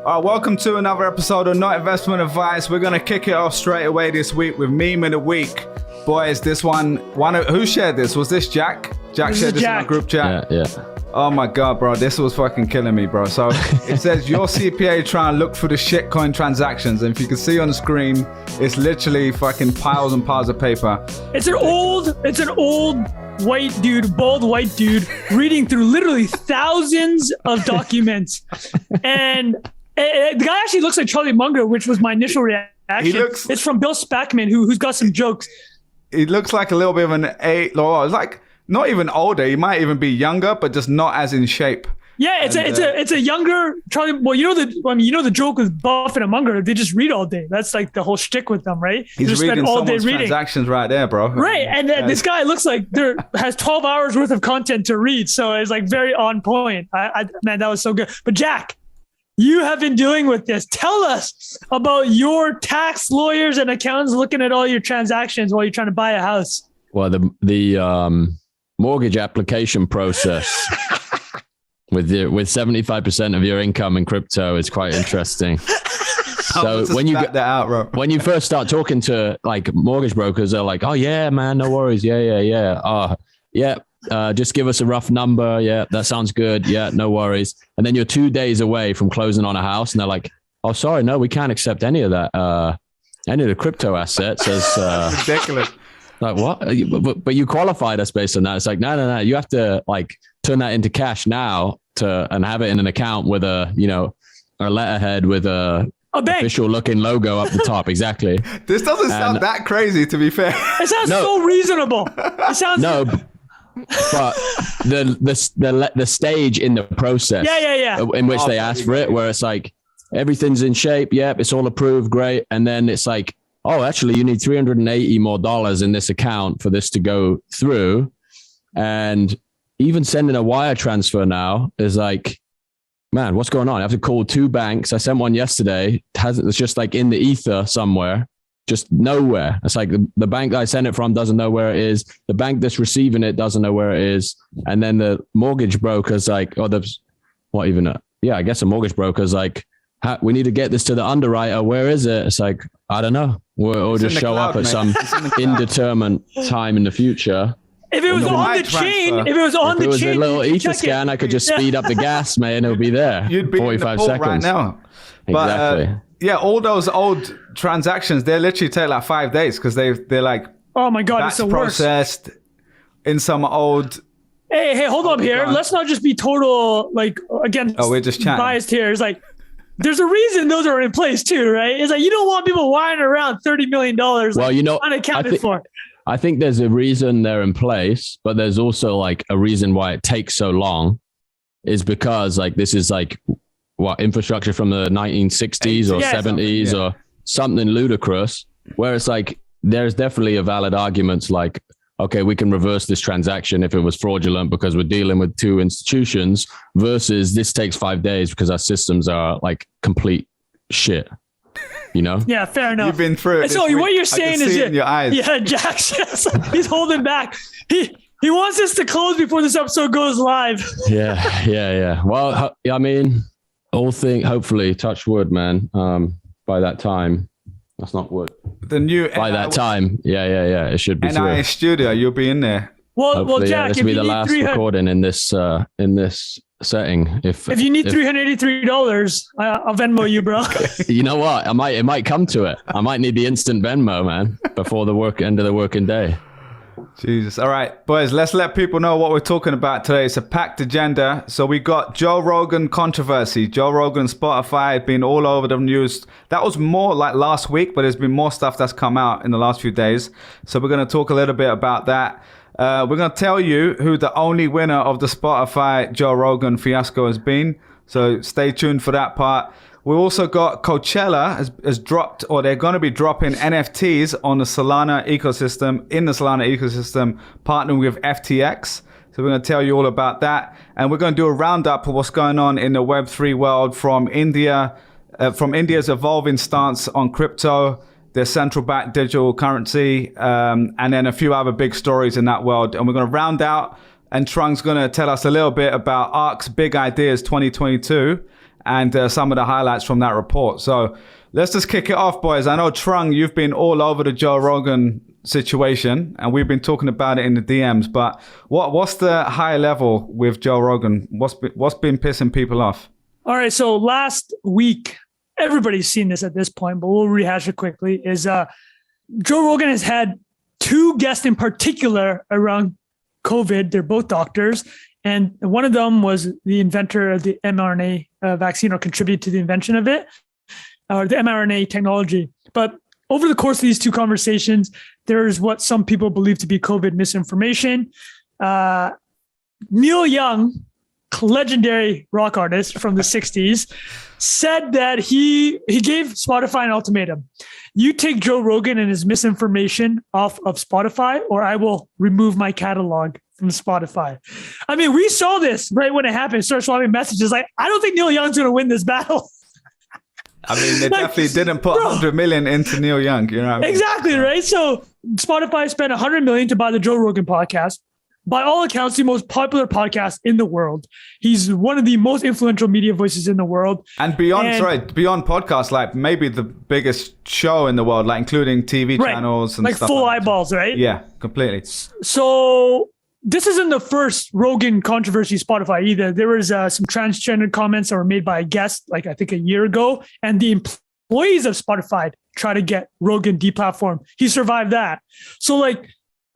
Welcome to another episode of Not Investment Advice. We're going to kick it off straight away this week with Meme of the Week. Boys, this one who shared this? Was this Jack? Jack shared this in our group chat? Yeah. Oh my God, bro. This was fucking killing me, bro. So it says your CPA trying to look for the shitcoin transactions. And if you can see on the screen, it's literally fucking piles and piles of paper. It's an old white dude, bald white dude, reading through literally thousands of documents. And the guy actually looks like Charlie Munger, which was my initial reaction. It's from Bill Spackman, who's got some jokes. He looks like a little bit of it's like not even older. He might even be younger, but just not as in shape. Yeah, it's a younger Charlie. Well, you know the joke with Buffett and Munger, they just read all day. That's like the whole shtick with them, right? He's reading someone's transactions right there, bro. Right, and this guy looks like has 12 hours worth of content to read, so it's like very on point. Man, that was so good. But Jack, you have been dealing with this. Tell us about your tax lawyers and accountants looking at all your transactions while you're trying to buy a house. Well, the mortgage application process with 75% of your income in crypto is quite interesting. So when you get that out, bro. When you first start talking to like mortgage brokers, they're like, "Oh yeah, man, no worries. Yeah. Oh yeah. Just give us a rough number. Yeah, that sounds good. Yeah, no worries." And then you're 2 days away from closing on a house, and they're like, "Oh, sorry, no, we can't accept any of that. Any of the crypto assets." As ridiculous. Like what? But you qualified us based on that. It's like no. You have to like turn that into cash now and have it in an account with a letterhead with a official looking logo up the top. Exactly. This doesn't sound that crazy, to be fair. It sounds so reasonable. It sounds but the stage in the process, in which they ask for it, where it's like everything's in shape, yep, it's all approved, great, and then it's like, oh, actually, you need $380 more in this account for this to go through, and even sending a wire transfer now is like, man, what's going on? I have to call 2 banks. I sent one yesterday. It's just like in the ether somewhere. Just nowhere. It's like the bank that I sent it from doesn't know where it is. The bank that's receiving it doesn't know where it is. And then the mortgage broker's like, I guess a mortgage broker's like, we need to get this to the underwriter. Where is it? It's like, I don't know. We'll just show up at some indeterminate time in the future. If it was on the chain, if it was a little ether scan, I could just speed up the gas, man. It'll be there. You'd be 45 seconds right now. Exactly. Yeah, all those old transactions, they literally take like 5 days because they're like, oh my God, it's the worst. Processed in some old. Hey, hold up here. Let's not just be total we're just chatting. Biased here. It's like there's a reason those are in place too, right? It's like you don't want people wiring around $30 million. Well, unaccounted for. I think there's a reason they're in place, but there's also like a reason why it takes so long, is because like this is like infrastructure from the 1960s or 70s or something ludicrous, where it's like there's definitely a valid argument like, okay, we can reverse this transaction if it was fraudulent because we're dealing with 2 institutions, versus this takes 5 days because our systems are like complete shit. You know? Yeah, fair enough. You've been through it. So what you're saying is in your eyes. Yeah, Jack, he's holding back. He wants us to close before this episode goes live. Yeah. Well, I mean, hopefully, touch wood, man. By that time, that's not wood. The new that time, it should be NIA studio. You'll be in there. Well, Jack, this will be the last recording in this setting. If you need $383, I'll Venmo you, bro. You know what? It might come to it. I might need the instant Venmo, man, before the end of the working day. Jesus. All right, boys, let's let people know what we're talking about today. It's a packed agenda. So we got Joe Rogan controversy. Joe Rogan Spotify had been all over the news. That was more like last week, but there's been more stuff that's come out in the last few days. So we're going to talk a little bit about that. We're going to tell you who the only winner of the Spotify Joe Rogan fiasco has been. So stay tuned for that part. We also got Coachella has dropped, or they're going to be dropping NFTs on the Solana ecosystem, partnering with FTX. So we're going to tell you all about that. And we're going to do a roundup of what's going on in the Web3 world from India, from India's evolving stance on crypto, their central bank digital currency, and then a few other big stories in that world. And we're going to round out, and Trung's going to tell us a little bit about ARK's Big Ideas 2022. and some of the highlights from that report. So let's just kick it off, boys. I know, Trung, you've been all over the Joe Rogan situation, and we've been talking about it in the DMs, but what's the high level with Joe Rogan? What's been pissing people off? All right, so last week, everybody's seen this at this point, but we'll rehash it quickly, is Joe Rogan has had two guests in particular around COVID. They're both doctors, and one of them was the inventor of the mRNA vaccine, or contributed to the invention of it, or the mRNA technology. But over the course of these two conversations, there's what some people believe to be COVID misinformation. Neil Young, legendary rock artist from the 60s, said that he gave Spotify an ultimatum. You take Joe Rogan and his misinformation off of Spotify, or I will remove my catalog from Spotify. I mean, we saw this right when it happened. Started swapping messages like, I don't think Neil Young's going to win this battle. I mean, they definitely didn't put 100 million into Neil Young. You know what I mean? Exactly, right? So Spotify spent 100 million to buy the Joe Rogan podcast. By all accounts, the most popular podcast in the world. He's one of the most influential media voices in the world. And beyond podcasts, like maybe the biggest show in the world, like including TV channels and like stuff. Full eyeballs, right? Yeah, completely. So this isn't the first Rogan controversy Spotify either. There was some transgender comments that were made by a guest, like I think a year ago, and the employees of Spotify tried to get Rogan deplatformed. He survived that. So like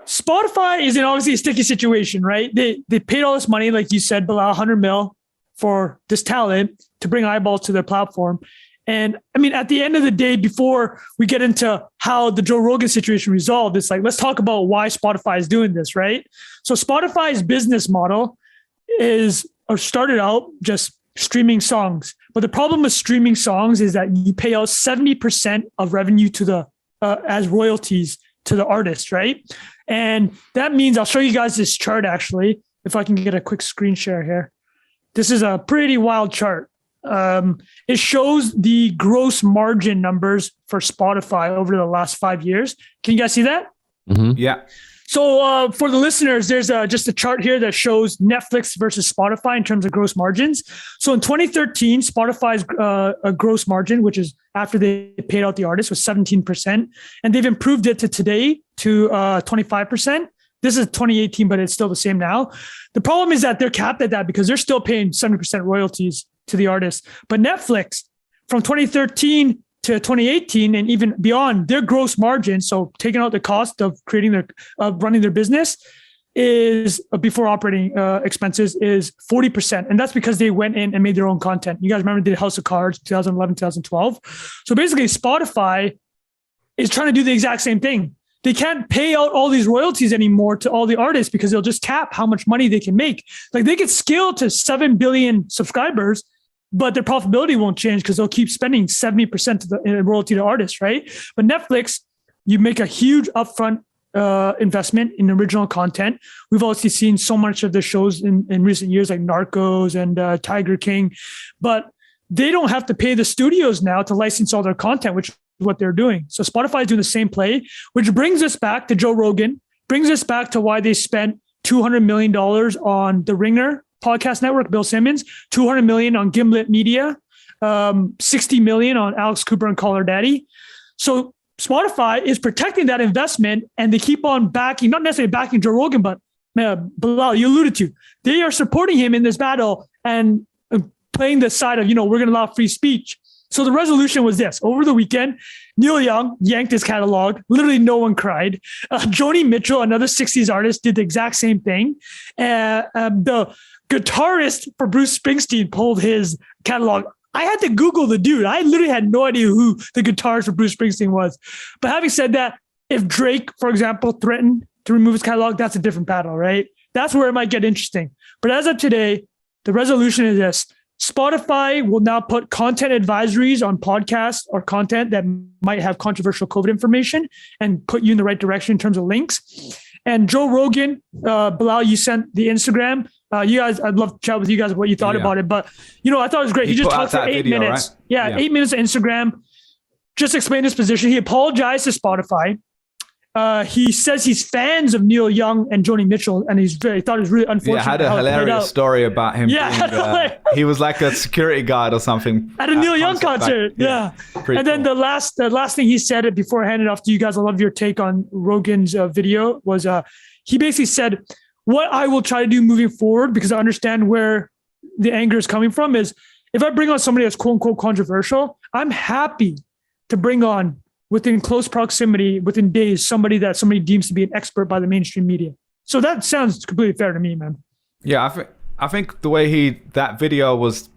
Spotify is in obviously a sticky situation, right? They paid all this money, like you said, below 100 mil for this talent to bring eyeballs to their platform. And I mean, at the end of the day, before we get into how the Joe Rogan situation resolved, it's like, let's talk about why Spotify is doing this, right? So Spotify's business model started out just streaming songs. But the problem with streaming songs is that you pay out 70% of revenue to as royalties to the artist, right? And that means, I'll show you guys this chart actually, if I can get a quick screen share here. This is a pretty wild chart. It shows the gross margin numbers for Spotify over the last 5 years. Can you guys see that? Mm-hmm. Yeah. So for the listeners, there's just a chart here that shows Netflix versus Spotify in terms of gross margins. So in 2013, Spotify's gross margin, which is after they paid out the artist, was 17%. And they've improved it to today to 25%. This is 2018, but it's still the same now. The problem is that they're capped at that because they're still paying 70% royalties to the artist. But Netflix, from 2013 to 2018 and even beyond, their gross margin, so taking out the cost of running their business, is before operating expenses, is 40%. And that's because they went in and made their own content. You guys remember they did House of Cards 2011, 2012. So basically Spotify is trying to do the exact same thing. They can't pay out all these royalties anymore to all the artists because they'll just cap how much money they can make. Like they could scale to 7 billion subscribers, but their profitability won't change because they'll keep spending 70% of the royalty to artists, right? But Netflix, you make a huge upfront investment in original content. We've also seen so much of the shows in recent years, like Narcos and Tiger King, but they don't have to pay the studios now to license all their content, which is what they're doing. So Spotify is doing the same play, which brings us back to Joe Rogan, brings us back to why they spent $200 million on The Ringer podcast network, Bill Simmons, $200 million on Gimlet Media, $60 million on Alex Cooper and Call Her Daddy. So Spotify is protecting that investment, and they keep on backing, not necessarily backing Joe Rogan, but Bilal, you alluded to, they are supporting him in this battle and playing the side of, we're going to allow free speech. So the resolution was this. Over the weekend, Neil Young yanked his catalog. Literally no one cried. Joni Mitchell, another 60s artist, did the exact same thing. The guitarist for Bruce Springsteen pulled his catalog. I had to Google the dude. I literally had no idea who the guitarist for Bruce Springsteen was. But having said that, if Drake, for example, threatened to remove his catalog, that's a different battle, right? That's where it might get interesting. But as of today, the resolution is this. Spotify will now put content advisories on podcasts or content that might have controversial COVID information and put you in the right direction in terms of links. And Joe Rogan, Bilal, you sent the Instagram. You guys, I'd love to chat with you guys what you thought about it. But, I thought it was great. He just talked for 8 minutes. Right? 8 minutes of Instagram. Just explained his position. He apologized to Spotify. he says he's fans of Neil Young and Joni Mitchell, and he thought it was really unfortunate. Yeah, I had a hilarious story about him. Yeah, he was like a security guard or something at a Neil Young concert. Yeah. And then the last thing he said before I hand it off to you guys, I love your take on Rogan's video, was he basically said, what I will try to do moving forward, because I understand where the anger is coming from, is if I bring on somebody that's quote unquote controversial, I'm happy to bring on, within close proximity, within days, somebody that somebody deems to be an expert by the mainstream media. So that sounds completely fair to me, man. Yeah, I think the way that video was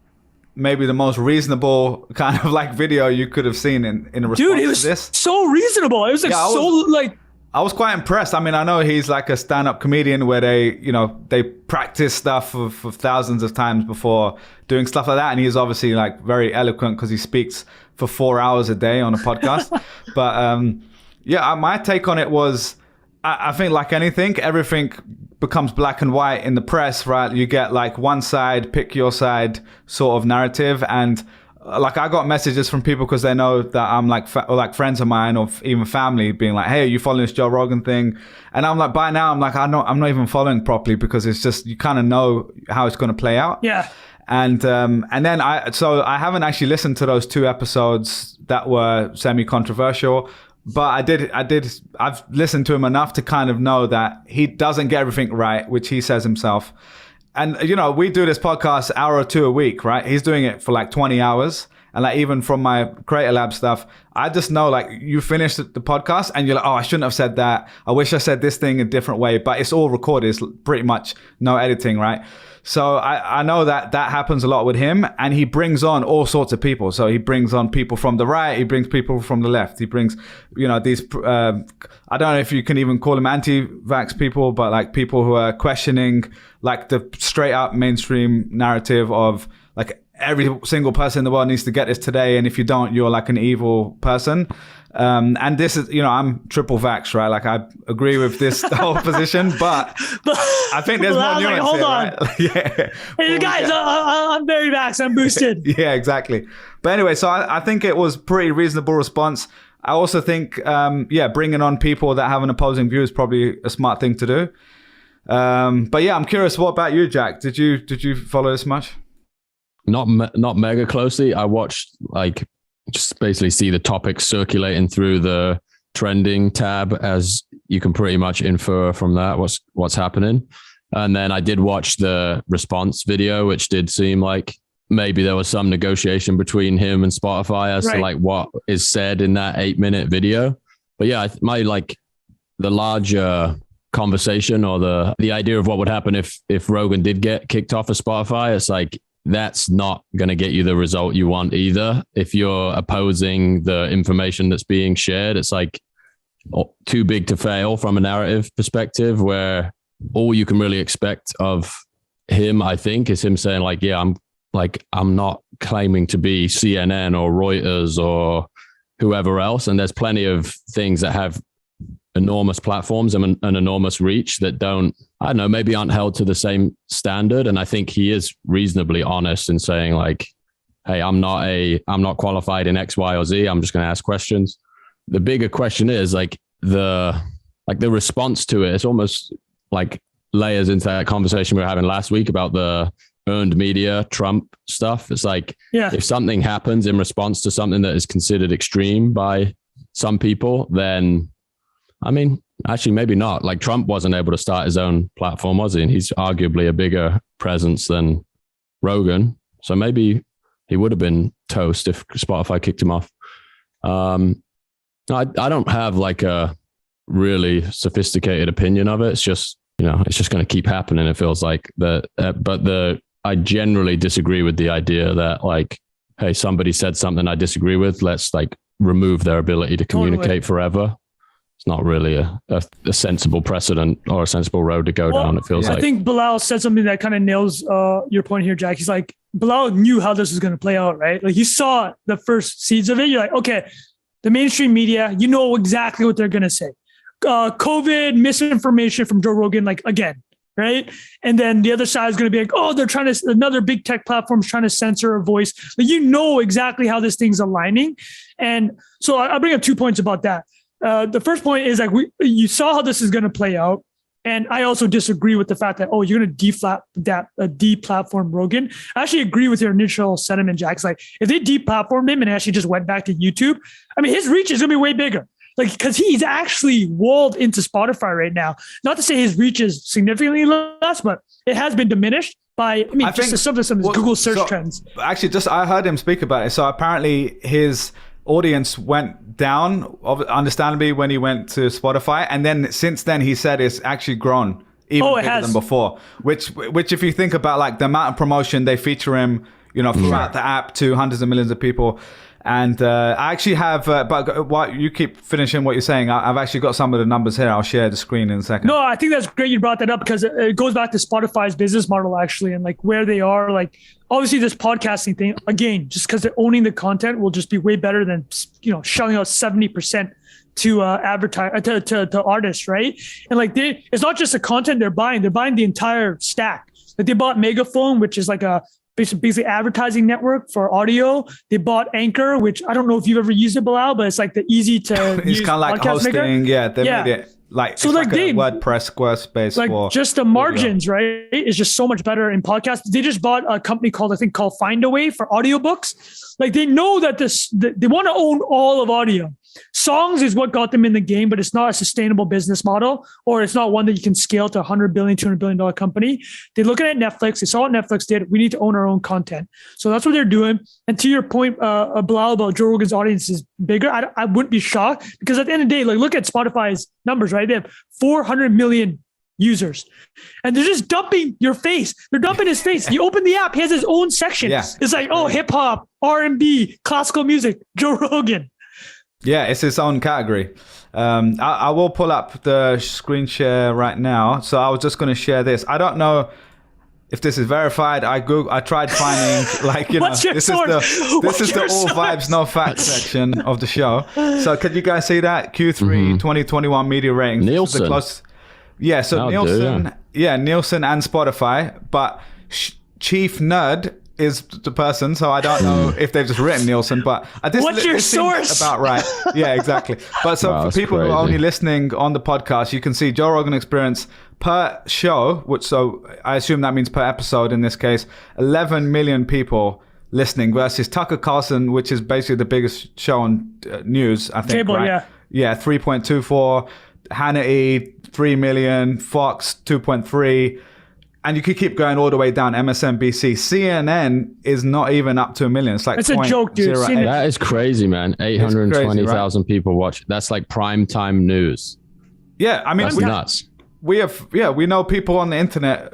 maybe the most reasonable kind of like video you could have seen in response Dude, it was to this. So reasonable. It was like I was quite impressed. I mean, I know he's like a stand-up comedian where they practice stuff for thousands of times before doing stuff like that. And he's obviously like very eloquent because he speaks for 4 hours a day on a podcast. But my take on it was, I think like anything, everything becomes black and white in the press, right? You get like one side, pick your side sort of narrative. And like I got messages from people because they know that I'm like like friends of mine or even family being like, hey, are you following this Joe Rogan thing? And I'm like, by now I'm like, I'm not even following properly, because it's just, you kind of know how it's going to play out. Yeah. And then I haven't actually listened to those 2 episodes that were semi-controversial, but I've listened to him enough to kind of know that he doesn't get everything right, which he says himself. And, we do this podcast hour or 2 a week, right? He's doing it for like 20 hours. And like, even from my Creator Lab stuff, I just know like you finish the podcast and you're like, oh, I shouldn't have said that. I wish I said this thing a different way, but it's all recorded. It's pretty much no editing, right? So I know that happens a lot with him, and he brings on all sorts of people. So he brings on people from the right. He brings people from the left. He brings, these, I don't know if you can even call them anti-vax people, but like people who are questioning like the straight up mainstream narrative of like every single person in the world needs to get this today. And if you don't, you're like an evil person. And this is, I'm triple vax, right? Like I agree with this whole position, but I think there's more nuance. Hold here, on. Right? Yeah. Hey, you guys, I'm very vax. I'm boosted. Yeah, exactly. But anyway, so I think it was pretty reasonable response. I also think, bringing on people that have an opposing view is probably a smart thing to do. But yeah, I'm curious. What about you, Jack? Did you follow this much? Not mega closely. I watched like just basically see the topics circulating through the trending tab, as you can pretty much infer from that what's happening. And then I did watch the response video, which did seem like maybe there was some negotiation between him and Spotify as to like what is said in that 8-minute video. But yeah, the larger conversation or the idea of what would happen if Rogan did get kicked off of Spotify, it's like, that's not going to get you the result you want either. If you're opposing the information that's being shared, it's like too big to fail from a narrative perspective, where all you can really expect of him, I think, is him saying like, yeah, I'm not claiming to be CNN or Reuters or whoever else. And there's plenty of things that have enormous platforms and an enormous reach that maybe aren't held to the same standard. And I think he is reasonably honest in saying like, hey, I'm not qualified in X, Y, or Z. I'm just going to ask questions. The bigger question is like the response to it. It's almost like layers into that conversation we were having last week about the earned media Trump stuff. It's like, if something happens in response to something that is considered extreme by some people, then I mean, actually, maybe not. Like Trump wasn't able to start his own platform, was he? And he's arguably a bigger presence than Rogan. So maybe he would have been toast if Spotify kicked him off. I don't have like a really sophisticated opinion of it. It's just, it's just going to keep happening. It feels like I generally disagree with the idea that like, hey, somebody said something I disagree with. Let's like remove their ability to communicate forever. It's not really a sensible precedent or a sensible road to go down, it feels like. I think Bilal said something that kind of nails your point here, Jack. He's like, Bilal knew how this was going to play out, right? Like you saw the first seeds of it. You're like, okay, the mainstream media, you know exactly what they're going to say. COVID, misinformation from Joe Rogan, like again, right? And then the other side is going to be like, oh, another big tech platform's trying to censor a voice. Like, you know exactly how this thing's aligning. And so I bring up 2 points about that. the first point is like you saw how this is going to play out. And I also disagree with the fact that, you're going to deplatform Rogan. I actually agree with your initial sentiment, Jack. It's like if they deplatformed him and actually just went back to YouTube, I mean, his reach is going to be way bigger. Like, because he's actually walled into Spotify right now. Not to say his reach is significantly less, but it has been diminished by, some Google search trends. Actually, I heard him speak about it. So apparently his audience went down, understandably, when he went to Spotify, and then since then he said it's actually grown even bigger than before. Which if you think about like the amount of promotion they feature him, throughout the app to hundreds of millions of people. And I actually have, but what you keep finishing what you're saying, I've actually got some of the numbers here. I'll share the screen in a second. No, I think that's great you brought that up because it goes back to Spotify's business model actually, and like where they are. Like obviously this podcasting thing, again, just because they're owning the content will just be way better than shelling out 70% to advertise to artists, right? And like it's not just the content they're buying the entire stack. Like they bought Megaphone, which is like a basically advertising network for audio. They bought Anchor, which I don't know if you've ever used it, Bilal, but it's like the easy to it's kind of like hosting. Maker. Yeah, they made it like so like a WordPress Squarespace. Like just the margins, right, is just so much better in podcasts. They just bought a company called Findaway for audiobooks. Like they know that they want to own all of audio. Songs is what got them in the game, but it's not a sustainable business model, or it's not one that you can scale to $100 billion, $200 billion company. They're looking at Netflix. They saw what Netflix did. We need to own our own content. So that's what they're doing. And to your point, Bilal, about Joe Rogan's audience is bigger. I wouldn't be shocked because at the end of the day, like look at Spotify's numbers, right? They have 400 million users and they're just dumping your face. They're dumping his face. You open the app, he has his own section. Yeah. It's like, hip hop, R&B, classical music, Joe Rogan. Yeah, it's its own category. I will pull up the screen share right now. So I was just going to share this. I don't know if this is verified. I tried finding What's your source? This is the all vibes, no facts section of the show. So could you guys see that? Q3 2021 media ratings. Nielsen. So Nielsen. Yeah, Nielsen and Spotify. But Chief Nerd is the person, so I don't know if they've just written Nielsen, but what's your source? About right. Yeah, exactly. But so for people who are only listening on the podcast, you can see Joe Rogan Experience per show, which so I assume that means per episode in this case, 11 million people listening versus Tucker Carlson, which is basically the biggest show on news, I think. Cable, right? Yeah, 3.24, Hannity, 3 million, Fox, 2.3. And you could keep going all the way down. MSNBC, CNN is not even up to 1 million. It's like it's a joke, dude. That is crazy, man. 820,000 right? people watch. That's like prime time news. Yeah, I mean, that's nuts. We know people on the internet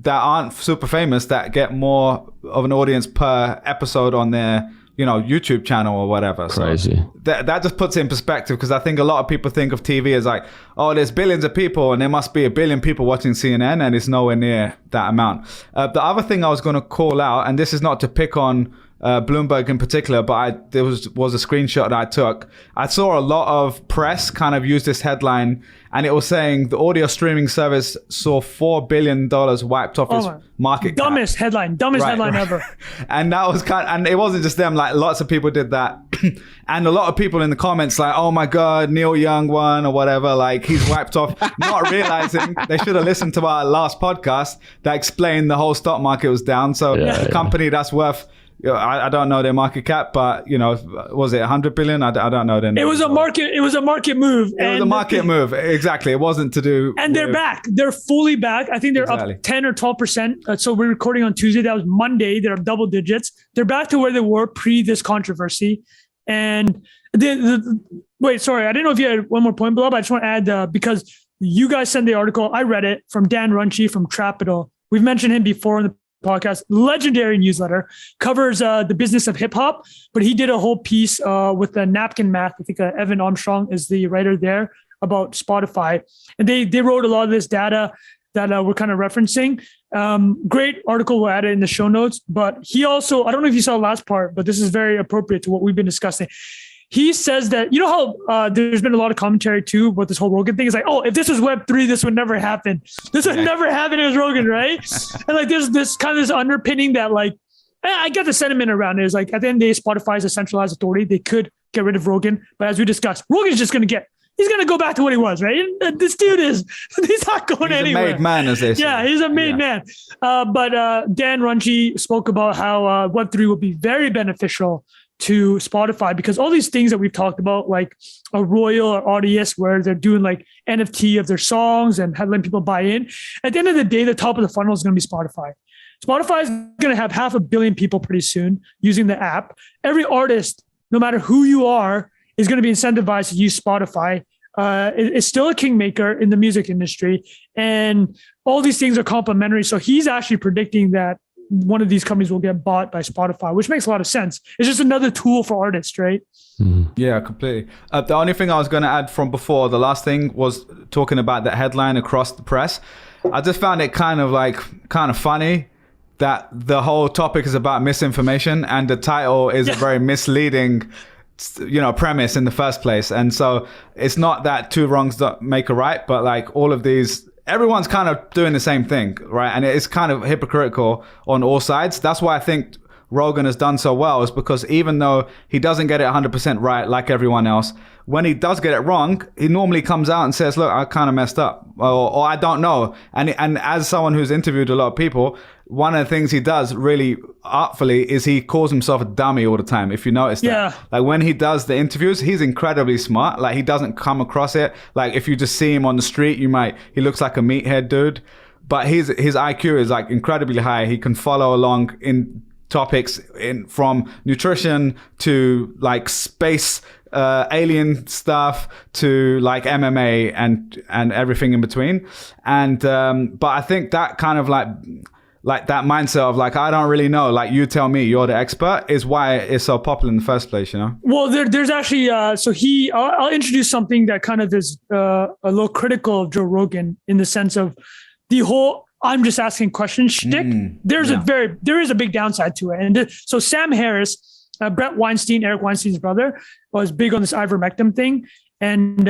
that aren't super famous that get more of an audience per episode on their YouTube channel or whatever. Crazy. So that just puts it in perspective, because I think a lot of people think of TV as like, there's billions of people and there must be 1 billion people watching CNN, and it's nowhere near that amount. The other thing I was going to call out, and this is not to pick on Bloomberg in particular, but there was a screenshot that I took. I saw a lot of press kind of use this headline, and it was saying the audio streaming service saw $4 billion wiped off its market cap. Dumbest headline ever. And that was and it wasn't just them, like lots of people did that. And a lot of people in the comments like, oh my God, Neil Young won or whatever, like he's wiped off, not realizing they should have listened to our last podcast that explained the whole stock market was down. So a company that's worth, I don't know their market cap, but was it 100 billion? I don't know. It was a market move. It was a market move. Exactly. It wasn't to do. And they're back. They're fully back. I think they're up 10 or 12%. So we're recording on Tuesday. That was Monday. They're up double digits. They're back to where they were pre this controversy. And wait, sorry. I didn't know if you had one more point, Bilal, but I just want to add, because you guys sent the article. I read it from Dan Runchi from Trapital. We've mentioned him before in the podcast, legendary newsletter, covers the business of hip hop, but he did a whole piece with the napkin math. I think Evan Armstrong is the writer there about Spotify, and they wrote a lot of this data that we're kind of referencing. Great article. We'll add it in the show notes. But he also, I don't know if you saw the last part, but this is very appropriate to what we've been discussing. He says that, how there's been a lot of commentary too about this whole Rogan thing. It's like, if this was Web3, this would never happen. This would never happen as Rogan, right? And like there's this kind of this underpinning that like, I get the sentiment around it. Is like at the end of the day, Spotify is a centralized authority. They could get rid of Rogan. But as we discussed, Rogan's just going to get, he's going to go back to what he was, right? This dude he's not going anywhere. He's a made man, as they say. Yeah, he's a made man. But Dan Runchi spoke about how Web3 will be very beneficial to Spotify because all these things that we've talked about, like a Royal or Audius, where they're doing like NFT of their songs and letting people buy in. At the end of the day, the top of the funnel is going to be Spotify. Spotify is going to have 500 million people pretty soon using the app. Every artist, no matter who you are, is going to be incentivized to use Spotify. It's still a kingmaker in the music industry, and all these things are complementary. So he's actually predicting that one of these companies will get bought by Spotify, which makes a lot of sense. It's just another tool for artists, right? Yeah, completely. The only thing I was going to add from before, the last thing was talking about that headline across the press. I just found it kind of funny that the whole topic is about misinformation and the title is a very misleading, premise in the first place. And so it's not that two wrongs don't make a right, but like all of these, everyone's kind of doing the same thing, right? And it's kind of hypocritical on all sides. That's why I think Rogan has done so well, is because even though he doesn't get it 100% right like everyone else, when he does get it wrong, he normally comes out and says, look, I kind of messed up, or I don't know. And as someone who's interviewed a lot of people, one of the things he does really artfully is he calls himself a dummy all the time, if you notice that. Yeah. Like when he does the interviews, he's incredibly smart. Like he doesn't come across it. Like if you just see him on the street, he looks like a meathead dude. But his IQ is like incredibly high. He can follow along in topics from nutrition to like space, alien stuff to like MMA and everything in between. And but I think that kind of like that mindset of like, I don't really know, like you tell me, you're the expert, is why it's so popular in the first place, Well, there's actually, I'll introduce something that kind of is a little critical of Joe Rogan in the sense of the whole I'm just asking questions shtick. There is a big downside to it. And so Sam Harris, Brett Weinstein, Eric Weinstein's brother, was big on this ivermectin thing. And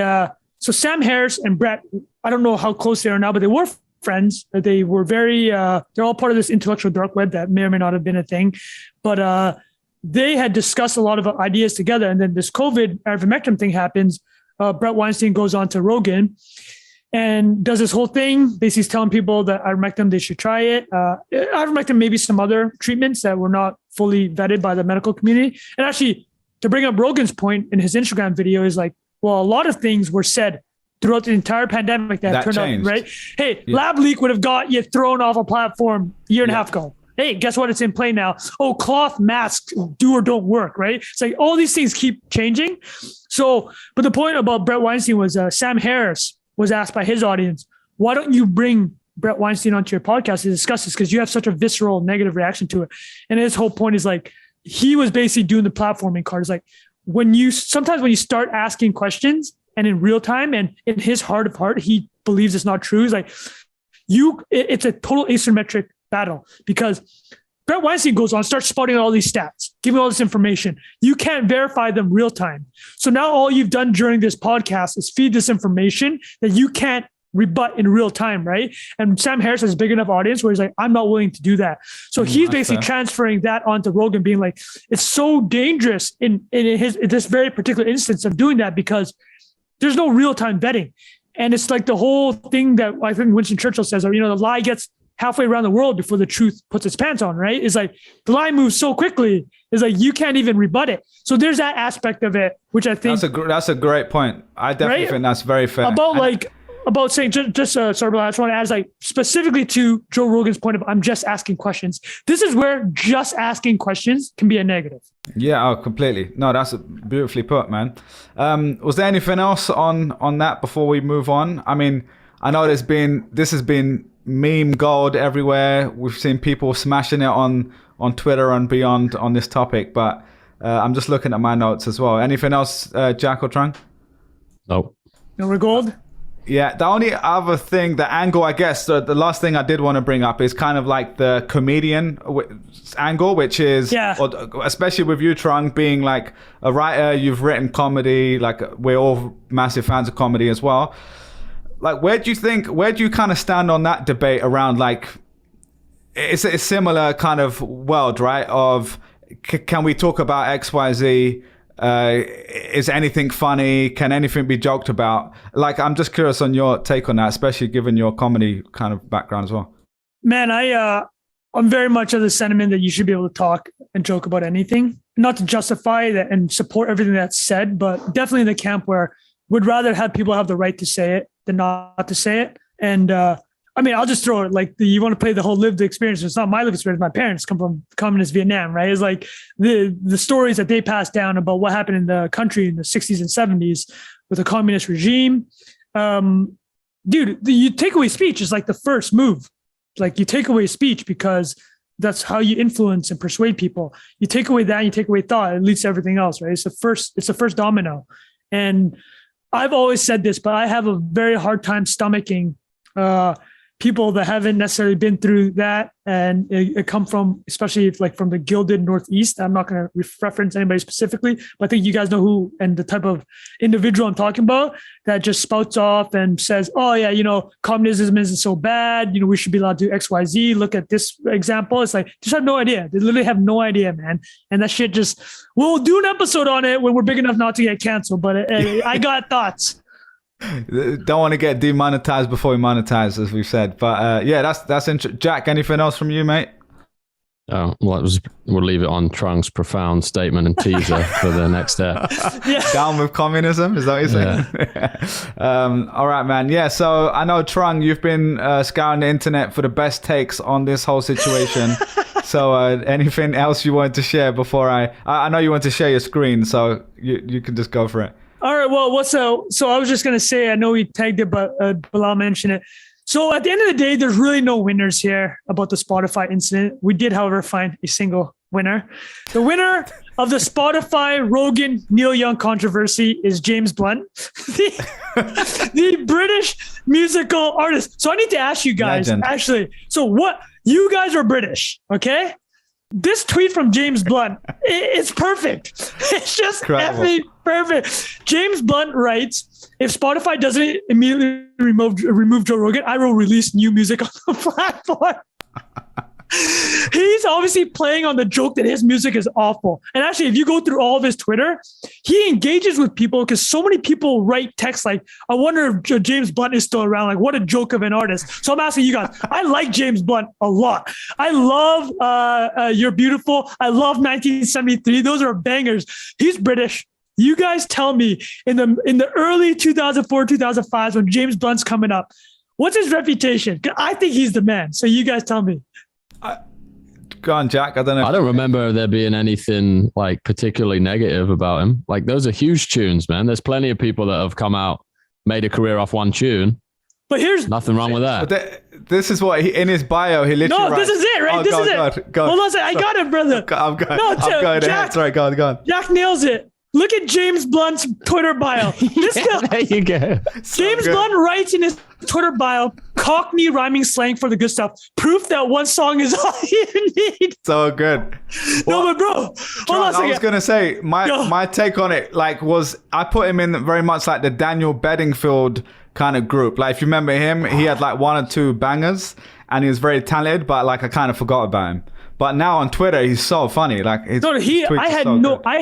so Sam Harris and Brett, I don't know how close they are now, but they were friends. They were very, they're all part of this intellectual dark web that may or may not have been a thing. But they had discussed a lot of ideas together. And then this COVID ivermectin thing happens. Brett Weinstein goes on to Rogan and does this whole thing. Basically, he's telling people that ivermectin, they should try it. Ivermectin, maybe some other treatments that were not fully vetted by the medical community. And actually, to bring up Rogan's point in his Instagram video is like, well, a lot of things were said throughout the entire pandemic that turned out, right? Hey, lab leak would have got you thrown off a platform a year and a half ago. Hey, guess what? It's in play now. Oh, cloth masks do or don't work, right? It's like all these things keep changing. So, but the point about Brett Weinstein was Sam Harris was asked by his audience, why don't you bring Brett Weinstein onto your podcast to discuss this? Because you have such a visceral negative reaction to it. And his whole point is like, he was basically doing the platforming card. It's like sometimes when you start asking questions and in real time, and in his heart of heart, he believes it's not true. It's like it's a total asymmetric battle because Brett Weinstein goes on, starts spouting all these stats, giving all this information. You can't verify them real time. So now all you've done during this podcast is feed this information that you can't rebut in real time, right? And Sam Harris has a big enough audience where he's like, I'm not willing to do that. So he's basically transferring that onto Rogan, being like, it's so dangerous in this very particular instance of doing that because there's no real time vetting. And it's like the whole thing that I think Winston Churchill says, or, the lie gets halfway around the world before the truth puts its pants on, right? It's like the lie moves so quickly. It's like you can't even rebut it. So there's that aspect of it, which I think that's a great point. I definitely think that's very fair. About saying sorry, but I just want to add like specifically to Joe Rogan's point of I'm just asking questions. This is where just asking questions can be a negative. Yeah, completely. No, that's beautifully put, man. Was there anything else on that before we move on? I mean, I know this has been meme gold everywhere. We've seen people smashing it on Twitter and beyond on this topic, but I'm just looking at my notes as well. Anything else, Jack or Trung? No. No, we're gold? Yeah, the only other thing, the angle, I guess, the last thing I did want to bring up is kind of like the comedian angle, which is, especially with you, Trung, being like a writer, you've written comedy, like we're all massive fans of comedy as well. Like, where do you kind of stand on that debate around like, it's a similar kind of world, right? Of can we talk about XYZ Is anything funny? Can anything be joked about? Like, I'm just curious on your take on that, especially given your comedy kind of background as well. Man, I'm very much of the sentiment that you should be able to talk and joke about anything, not to justify that and support everything that's said, but definitely in the camp where would rather have people have the right to say it than not to say it. And I mean, I'll just throw it like you want to play the whole lived experience. It's not my lived experience. My parents come from communist Vietnam, right? It's like the stories that they passed down about what happened in the country in the 60s and 70s with a communist regime. Dude, you take away speech is like the first move. Like you take away speech because that's how you influence and persuade people. You take away that, you take away thought, it leads to everything else, right? It's the first domino. And I've always said this, but I have a very hard time stomaching people that haven't necessarily been through that and it come from, especially if like from the gilded Northeast. I'm not going to reference anybody specifically, but I think you guys know who and the type of individual I'm talking about that just spouts off and says, oh yeah, communism isn't so bad. We should be allowed to do XYZ. Look at this example. It's like, just have no idea. They literally have no idea, man. And that shit we'll do an episode on it when we're big enough not to get canceled, but I got thoughts. Don't want to get demonetized before we monetize, as we've said. But yeah, that's interesting. Jack, anything else from you, mate? Oh, well, we'll leave it on Trung's profound statement and teaser for the next step. Yeah. Down with communism, is that what you're saying? Yeah. All right, man. Yeah, so I know, Trung, you've been scouring the internet for the best takes on this whole situation. So anything else you wanted to share before I know you want to share your screen, so you can just go for it. All right. Well, so I was just going to say, I know we tagged it, but Bilal mentioned it. So at the end of the day, there's really no winners here about the Spotify incident. We did, however, find a single winner. The winner of the Spotify Rogan Neil Young controversy is James Blunt, the British musical artist. So I need to ask you guys, actually, so what, you guys are British, okay? This tweet from James Blunt, it's perfect. It's just effing perfect. James Blunt writes, if Spotify doesn't immediately remove Joe Rogan, I will release new music on the platform. He's obviously playing on the joke that his music is awful. And actually, if you go through all of his Twitter, he engages with people because so many people write texts like, I wonder if James Blunt is still around. Like, what a joke of an artist. So I'm asking you guys, I like James Blunt a lot. I love You're Beautiful. I love 1973. Those are bangers. He's British. You guys tell me in the early 2004, 2005, when James Blunt's coming up, what's his reputation? I think he's the man. So you guys tell me. Go on, Jack. I don't remember there being anything like particularly negative about him. Like those are huge tunes, man. There's plenty of people that have come out, made a career off one tune. But here's nothing wrong with that. This is what in his bio he literally writes. This is it, right? This is it. Hold on a second. I got it, brother. I'm going ahead. Sorry, go on. Jack nails it. Look at James Blunt's Twitter bio. There you go. James Blunt writes in his Twitter bio, Cockney rhyming slang for the good stuff. Proof that one song is all you need. So good. No, but bro, hold on a second. I was going to say, my take on it was I put him in very much like the Daniel Bedingfield kind of group. Like, if you remember him, he had like one or two bangers and he was very talented, but like I kind of forgot about him. But now on Twitter, he's so funny. Like I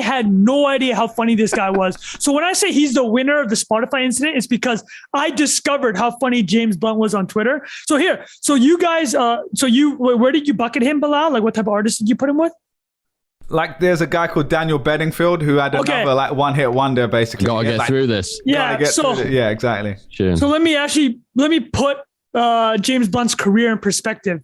had no idea how funny this guy was. So when I say he's the winner of the Spotify incident, it's because I discovered how funny James Blunt was on Twitter. So you guys, where did you bucket him, Bilal? Like, what type of artist did you put him with? Like, there's a guy called Daniel Bedingfield who had another like one-hit wonder, basically. Gotta get through this. Yeah, yeah, exactly. Sure. So let me put James Blunt's career in perspective.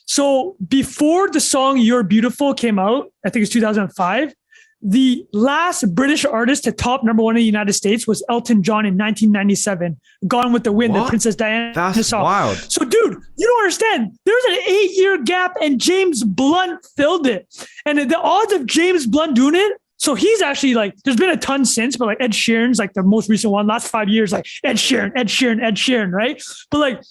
So before the song You're Beautiful came out, I think it's 2005, the last British artist to top number one in the United States was Elton John in 1997. Gone with the Wind, the Princess Diana That's song. Wild. So dude, you don't understand. There's an 8-year gap and James Blunt filled it. And the odds of James Blunt doing it, so he's actually like, there's been a ton since, but like Ed Sheeran's like the most recent one, last 5 years, like Ed Sheeran, right? But like,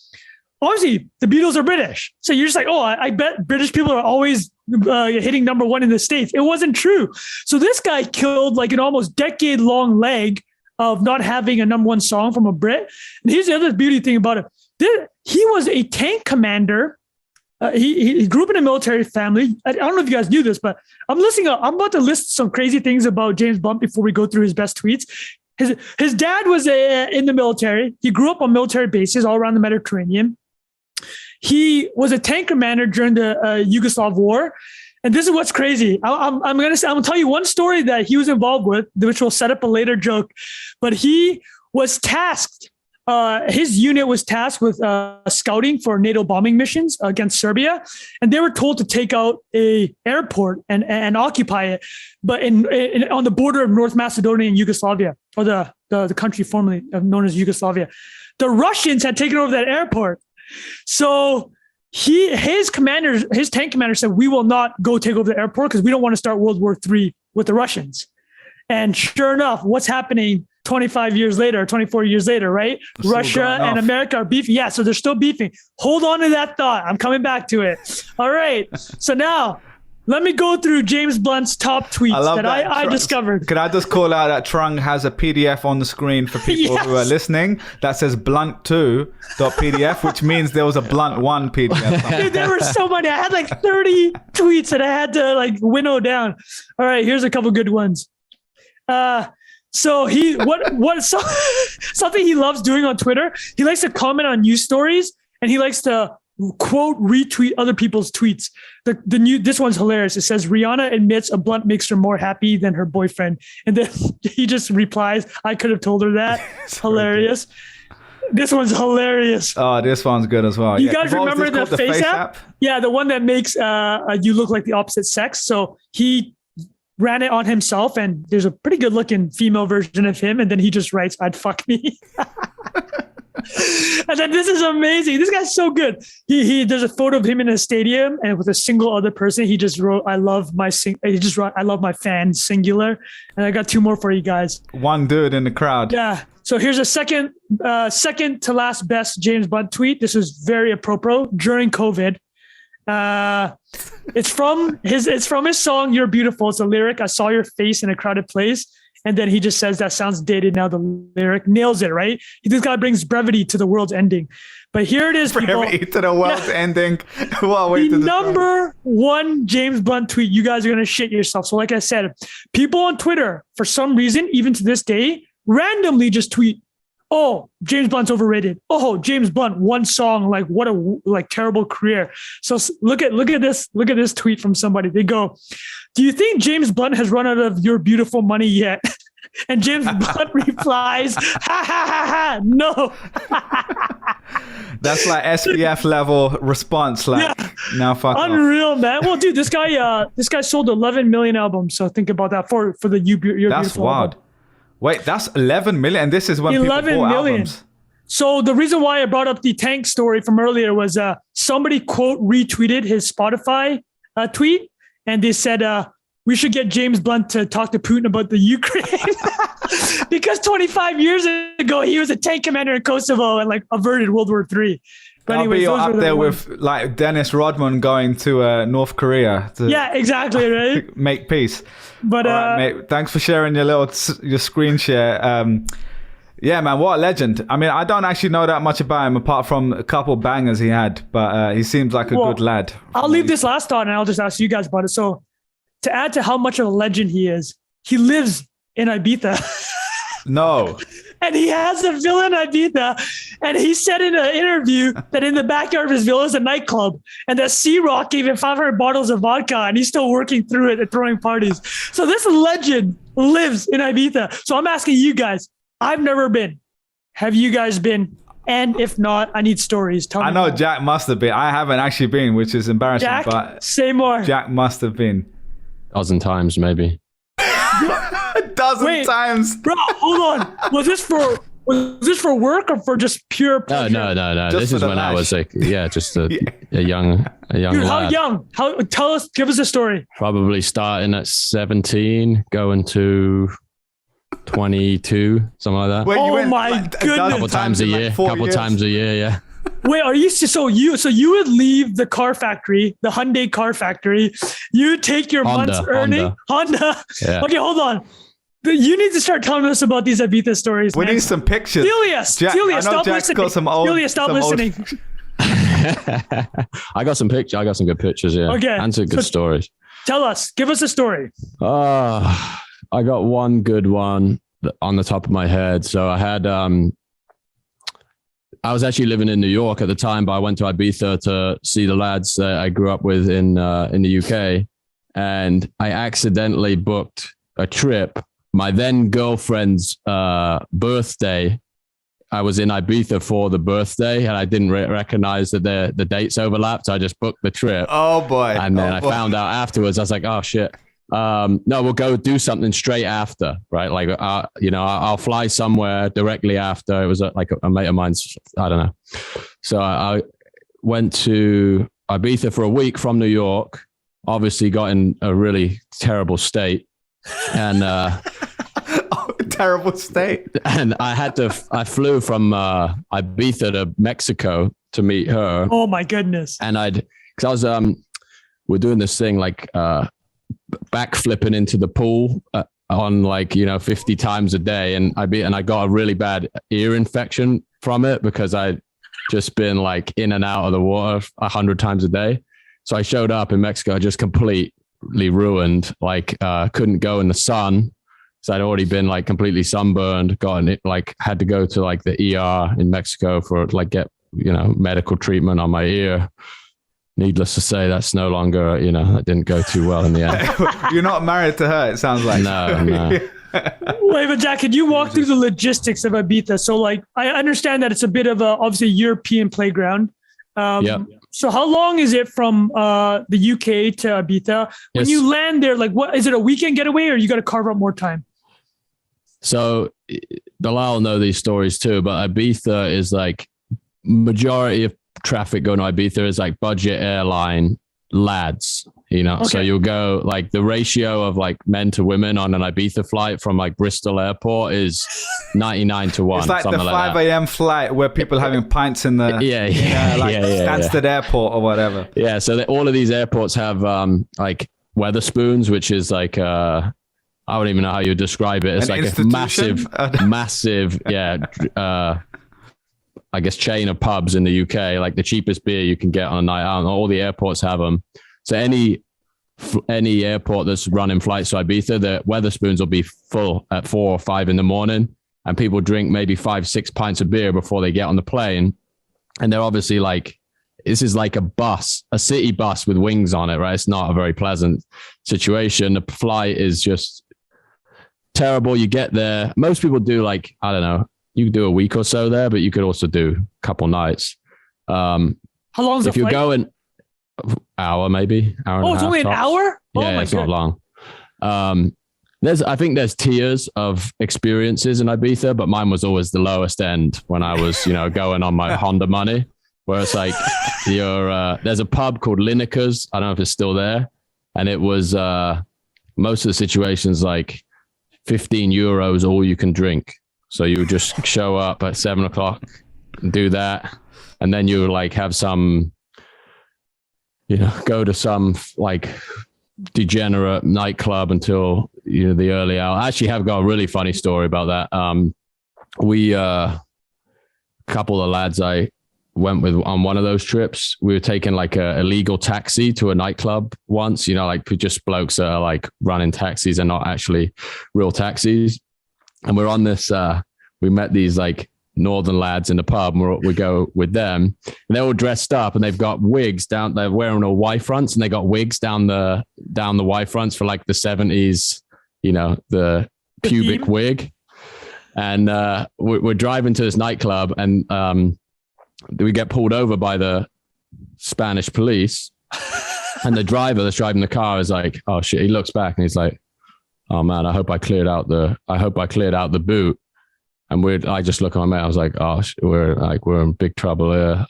obviously, the Beatles are British. So you're just like, oh, I bet British people are always hitting number one in the States. It wasn't true. So this guy killed like an almost decade-long leg of not having a number one song from a Brit. And here's the other beauty thing about it. He was a tank commander he grew up in a military family. I don't know if you guys knew this, but I'm about to list some crazy things about James Blunt before we go through his best tweets. His dad was in the military. He grew up on military bases all around the Mediterranean. He was a tank commander during the Yugoslav war. And this is what's crazy. I'm gonna tell you one story that he was involved with, which will set up a later joke. But he was tasked. His unit was tasked with scouting for NATO bombing missions against Serbia, and they were told to take out a airport and occupy it, but on the border of North Macedonia and Yugoslavia, or the country formerly known as Yugoslavia. The Russians had taken over that airport, so his tank commander said, "We will not go take over the airport because we don't want to start World War III with the Russians." And sure enough, what's happening 24 years later, right? Russia and America are beefing. Yeah, so they're still beefing. Hold on to that thought. I'm coming back to it. All right. So now let me go through James Blunt's top tweets that I discovered. Can I just call out that Trung has a PDF on the screen for people who are listening that says blunt2.pdf, which means there was a Blunt 1 PDF. Dude, there were so many. I had like 30 tweets that I had to like winnow down. All right, here's a couple good ones. So something he loves doing on Twitter, he likes to comment on news stories, and he likes to quote retweet other people's tweets. This one's hilarious. It says Rihanna admits a blunt makes her more happy than her boyfriend, and then he just replies, "I could have told her that." Hilarious. This one's hilarious. Oh, this one's good as well. You guys remember the Face app? Yeah, the one that makes you look like the opposite sex. So he ran it on himself, and there's a pretty good looking female version of him, and then he just writes, "I'd fuck me." And then this is amazing. This guy's so good. He there's a photo of him in a stadium, and with a single other person, he just wrote, "I love my fans," singular. And I got two more for you guys. One dude in the crowd. Yeah. So here's a second to last best James Blunt tweet. This is very apropos during COVID. It's from his song "You're Beautiful." It's a lyric. "I saw your face in a crowded place." And then he just says, "That sounds dated now." The lyric nails it, right? This guy brings brevity to the world's ending. But here it is, people. Brevity to the world's ending. Well, wait, the number one James Blunt tweet. You guys are going to shit yourself. So like I said, people on Twitter, for some reason, even to this day, randomly just tweet, "Oh, James Blunt's overrated. Oh, James Blunt, one song, like what a terrible career." So look at this tweet from somebody. They go, "Do you think James Blunt has run out of Your Beautiful money yet?" And James Blunt replies, "Ha ha ha ha, no." That's like SPF level response. Like, yeah. Now fuck unreal, off. Man. Well, dude, this guy sold 11 million albums. So think about that for the Your Beautiful. That's wild. Album. Wait, that's 11 million. And this is when 11 people bought million. Albums. So the reason why I brought up the tank story from earlier was somebody quote retweeted his Spotify tweet, and they said, "We should get James Blunt to talk to Putin about the Ukraine." Because 25 years ago, he was a tank commander in Kosovo and like averted World War III. But anyways, you're up there with like Dennis Rodman going to North Korea. Yeah, exactly, right? Make peace. But all right, mate, thanks for sharing your screen share. Yeah, man, what a legend. I mean, I don't actually know that much about him apart from a couple bangers he had, but he seems like a good lad. I'll leave this last thought and I'll just ask you guys about it. So to add to how much of a legend he is, he lives in Ibiza. No. And he has a villa in Ibiza. And he said in an interview that in the backyard of his villa is a nightclub. And that C-Rock gave him 500 bottles of vodka. And he's still working through it and throwing parties. So this legend lives in Ibiza. So I'm asking you guys, I've never been. Have you guys been? And if not, I need stories. Tell me. I know more. Jack must have been. I haven't actually been, which is embarrassing. Jack, but say more. Jack must have been. Dozen times, maybe. Dozen times. Bro, hold on. Was this for work or for just pure pleasure? No. This is when I was like, just a young Dude, lad. How young? Give us a story. Probably starting at 17, going to 22, something like that. Wait, oh my goodness! Couple times a year, yeah. Wait, are you so you would leave the car factory, the Hyundai car factory, you take your month's earning, Honda. Yeah. Okay, hold on. You need to start telling us about these Ibiza stories. We need some pictures. Celia, stop listening. Celia, stop listening. I got some pictures. I got some good pictures. Yeah. Okay. And some good stories. Tell us. Give us a story. I got one good one on the top of my head. So I had, I was actually living in New York at the time, but I went to Ibiza to see the lads that I grew up with in the UK. And I accidentally booked a trip. My then girlfriend's birthday, I was in Ibiza for the birthday, and I didn't recognize that the dates overlapped. So I just booked the trip. Oh boy! And then I found out afterwards. I was like, oh shit. No, we'll go do something straight after, right? Like, I'll fly somewhere directly after. It was like a mate of mine's. I don't know. So I went to Ibiza for a week from New York. Obviously, got in a really terrible state, and. Terrible state. And I flew from Ibiza to Mexico to meet her. Oh my goodness. And we're doing this thing like backflipping into the pool on 50 times a day. And I got a really bad ear infection from it because I'd just been like in and out of the water 100 times a day. So I showed up in Mexico, just completely ruined, couldn't go in the sun. So I'd already been like completely sunburned, had to go to like the ER in Mexico for get, medical treatment on my ear. Needless to say, that's no longer, that didn't go too well in the end. You're not married to her, it sounds like. No. Wait, but Jack, could you walk through the logistics of Ibiza? So I understand that it's a bit of obviously European playground. Yeah. So how long is it from the UK to Ibiza? When you land there, what is it, a weekend getaway, or you got to carve out more time? So Bilal will know these stories too, but Ibiza is majority of traffic going to Ibiza is budget airline lads, Okay. So you'll go the ratio of men to women on an Ibiza flight from Bristol airport is 99 to 1. It's like the 5 a.m. flight where people are having pints in the Stansted Airport or whatever. Yeah. So all of these airports have Weatherspoons, which is I don't even know how you describe it. It's a massive, I guess chain of pubs in the UK, the cheapest beer you can get on a night out. And all the airports have them. So any airport that's running flights to Ibiza, the Weatherspoons will be full at 4 or 5 in the morning, and people drink maybe 5-6 pints of beer before they get on the plane. And they're obviously this is like a city bus with wings on it, right? It's not a very pleasant situation. The flight is just terrible. You get there. Most people do I don't know, you could do a week or so there, but you could also do a couple nights. How long is if you're going hour, maybe hour and a half. It's only an hour? Yeah, it's not long. I think there's tiers of experiences in Ibiza, but mine was always the lowest end when I was, going on my Honda money, where it's there's a pub called Lineker's. I don't know if it's still there. And it was, most of the situations 15 euros, all you can drink. So you would just show up at 7 o'clock and do that. And then you would have some, go to some degenerate nightclub until, the early hour. I actually have got a really funny story about that. We, a couple of lads I went with on one of those trips, we were taking a illegal taxi to a nightclub once, just blokes that are running taxis and not actually real taxis. And we're on this, we met these northern lads in the pub, and we go with them, and they're all dressed up and they've got wigs down. They're wearing all Y fronts, and they got wigs down the Y fronts for the 70s, the pubic wig. And we're driving to this nightclub, and we get pulled over by the Spanish police, and the driver that's driving the car is oh shit. He looks back and he's like, oh man, I hope I cleared out the boot. And I just look at my mate. I was like, oh, we're in big trouble here.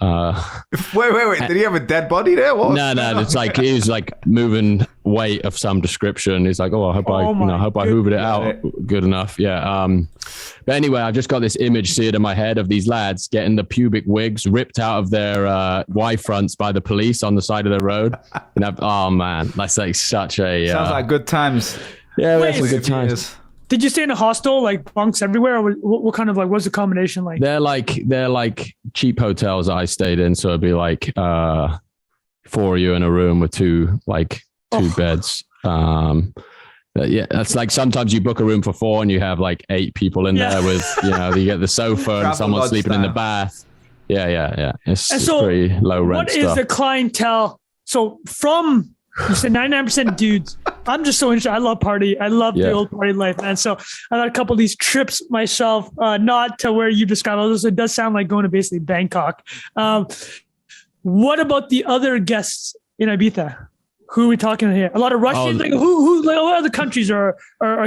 Wait. Did he have a dead body there? What? No. It's he was moving weight of some description. He's like, oh, I hope I hoovered it out good enough. Yeah. But anyway, I've just got this image seared in my head of these lads getting the pubic wigs ripped out of their Y fronts by the police on the side of the road. And oh man, that's such a sounds like good times. Yeah, that's a good time. Did you stay in a hostel, like bunks everywhere, or what kind of like what's the combination like? They're like cheap hotels that I stayed in, so it'd be like 4 of you in a room with two beds. Yeah, that's like sometimes you book a room for 4 and you have like 8 people in there with, you get the sofa and someone sleeping in the bath. Yeah. It's pretty low rent stuff. What is the clientele? So you said 99% dudes. I'm just so interested. I love party. I love the old party life, man. So I had a couple of these trips myself, not to where you described all this. It does sound like going to basically Bangkok. What about the other guests in Ibiza? Who are we talking here? A lot of Russians. Who what other countries are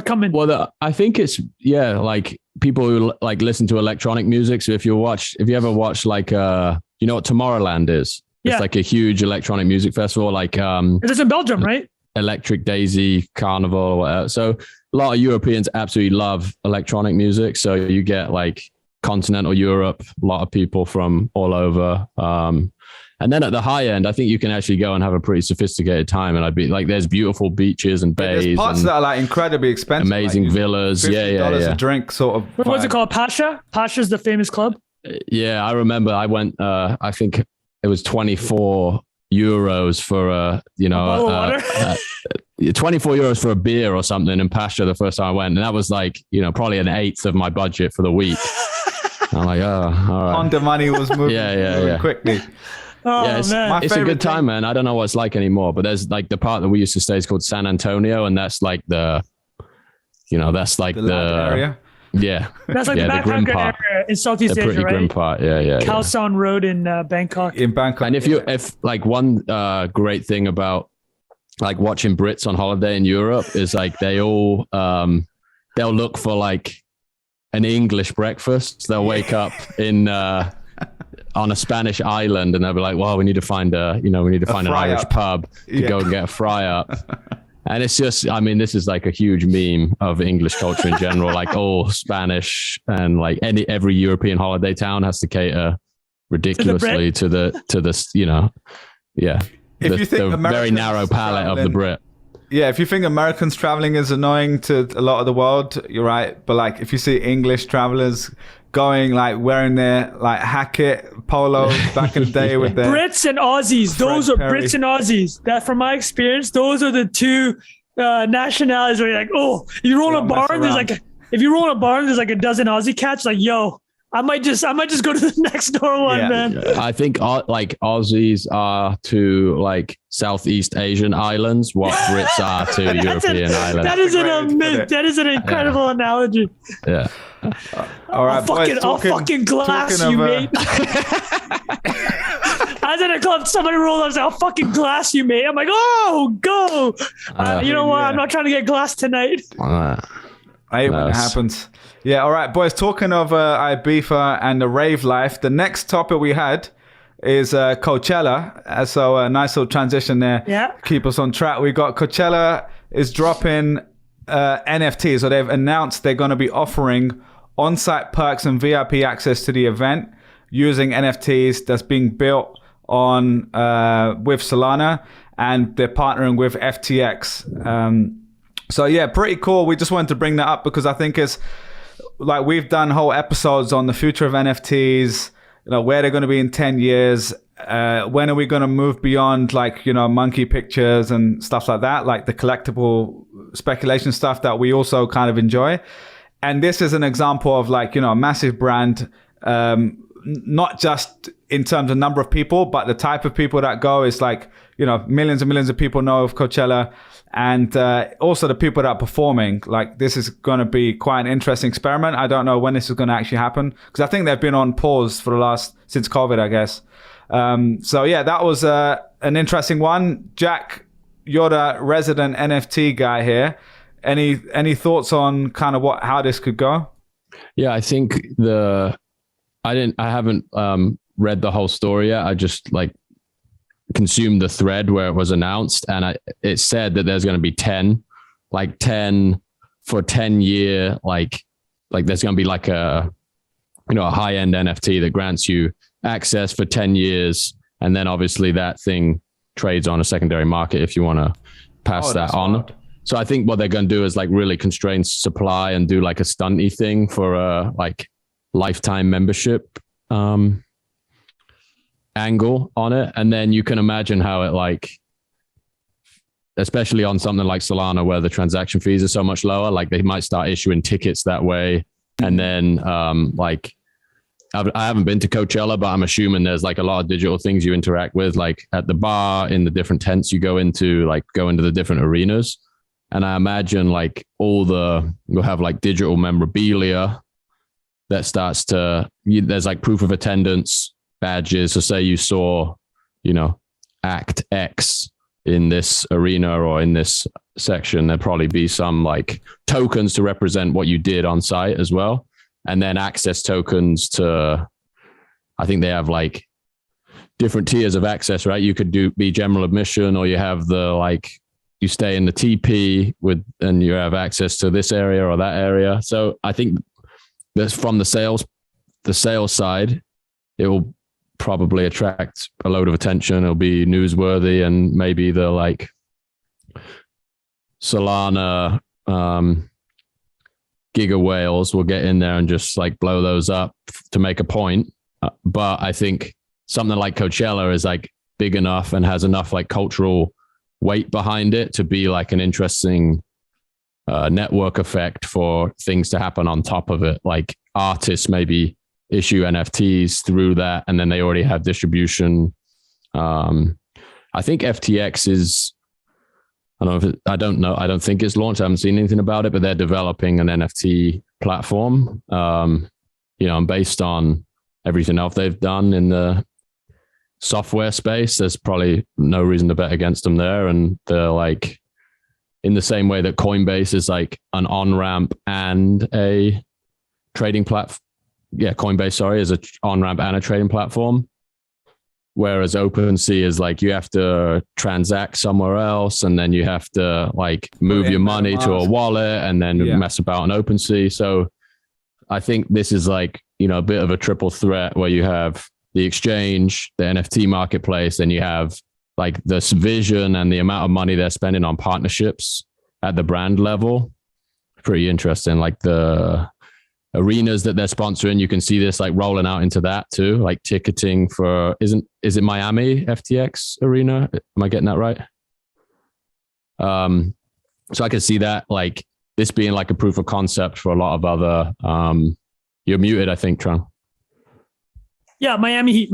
coming? Well, I think it's like people who like listen to electronic music. So if you ever watch like you know what Tomorrowland is? Yeah. It's like a huge electronic music festival. Like it's in Belgium, right? Electric Daisy Carnival or whatever. So a lot of Europeans absolutely love electronic music. So you get like continental Europe, a lot of people from all over. And then at the high end, I think you can actually go and have a pretty sophisticated time. And I'd be like, there's beautiful beaches and bays. There's parts that are like incredibly expensive. Amazing like villas. $50 a drink sort of. What's it called? Pasha? Pasha's the famous club? Yeah, I remember I went, I think it was 24 euros for 24 euros for a beer or something in Pasha the first time I went. And that was like, probably an eighth of my budget for the week. I'm like, oh, all right. Honda money was moving quickly. Oh, yeah, it's a good time, man. I don't know what it's like anymore, but there's like the part that we used to stay is called San Antonio, and that's like the area. Yeah, that's like the grim part area in Southeast Asia, pretty right? Grim part, yeah. Khao San Road in Bangkok. And if like one great thing about like watching Brits on holiday in Europe is like they all they'll look for like an English breakfast. They'll wake up in. On a Spanish island, and they'll be like, "Well, we need to find an Irish pub to go and get a fry up." And it's just, I mean, this is like a huge meme of English culture in general. Like all Spanish and like every European holiday town has to cater ridiculously to the If you think the very narrow palate of the Brit. Yeah, if you think Americans traveling is annoying to a lot of the world, you're right. But like, if you see English travelers going like wearing their like Hackett polos back in the day with their Brits and Aussies, those are Brits and Aussies. That, from my experience, those are the two nationalities where you're like, oh, you roll a barn, there's like a dozen Aussie cats. Like, yo, I might just go to the next door one, man. Yeah. I think like Aussies are to like Southeast Asian islands what Brits are to European islands. That is an incredible analogy. Yeah. All right, I'll fucking glass you, mate. I was at a club, somebody rolled up and said, I'll fucking glass you, mate. I'm like, oh, go. You know what? I'm not trying to get glassed tonight. I hate when it happens. Yeah, all right, boys. Talking of Ibiza and the rave life, the next topic we had is Coachella. So a nice little transition there. Yeah. Keep us on track. We got Coachella is dropping NFTs. So they've announced they're going to be offering on-site perks and VIP access to the event using NFTs that's being built on with Solana, and they're partnering with FTX. So yeah, pretty cool. We just wanted to bring that up because I think it's like we've done whole episodes on the future of NFTs, where they're going to be in 10 years. When are we going to move beyond like, monkey pictures and stuff like that, like the collectible speculation stuff that we also kind of enjoy. And this is an example of like, a massive brand, not just in terms of number of people, but the type of people that go is like, millions and millions of people know of Coachella. And also the people that are performing, like this is going to be quite an interesting experiment. I don't know when this is going to actually happen because I think they've been on pause for since COVID, I guess. So yeah, that was an interesting one. Jack, you're the resident NFT guy here. Any thoughts on kind of how this could go? Yeah, I think I haven't read the whole story yet. I just like consumed the thread where it was announced, and it said that there's going to be 10 for 10 year, like there's going to be like a high end NFT that grants you access for 10 years. And then obviously that thing trades on a secondary market if you want to pass that on. Hard. So I think what they're going to do is like really constrain supply and do like a stunty thing for a like lifetime membership angle on it. And then you can imagine how it like, especially on something like Solana where the transaction fees are so much lower, like they might start issuing tickets that way. And then like, I haven't been to Coachella, but I'm assuming there's like a lot of digital things you interact with, like at the bar, in the different tents you go into, like go into the different arenas. And I imagine like you'll have like digital memorabilia that starts there's like proof of attendance badges. So say you saw, Act X in this arena or in this section, there'd probably be some like tokens to represent what you did on site as well. And then access tokens to, I think they have like different tiers of access, right? You could be general admission, or you have you stay in the TP and you have access to this area or that area. So I think that's from the sales side, it will probably attract a load of attention. It'll be newsworthy, and maybe the like Solana, giga whales will get in there and just like blow those up to make a point. But I think something like Coachella is like big enough and has enough like cultural weight behind it to be like an interesting network effect for things to happen on top of it. Like artists maybe issue NFTs through that, and then they already have distribution. I think FTX is, I don't know. I don't think it's launched. I haven't seen anything about it, but they're developing an NFT platform, and based on everything else they've done in the software space, there's probably no reason to bet against them there. And they're like, in the same way that Coinbase is like an on-ramp and a trading platform. Yeah, Coinbase, sorry, is an on-ramp and a trading platform. Whereas OpenSea is like you have to transact somewhere else, and then you have to like move your money to a wallet and then mess about on OpenSea. So I think this is like, a bit of a triple threat where you have the exchange, the NFT marketplace, and you have like this vision and the amount of money they're spending on partnerships at the brand level. Pretty interesting. Like the arenas that they're sponsoring, you can see this like rolling out into that too, like ticketing for, is it Miami FTX arena? Am I getting that right? So I can see that like this being like a proof of concept for a lot of other, you're muted, I think, Tron. Yeah. Miami Heat.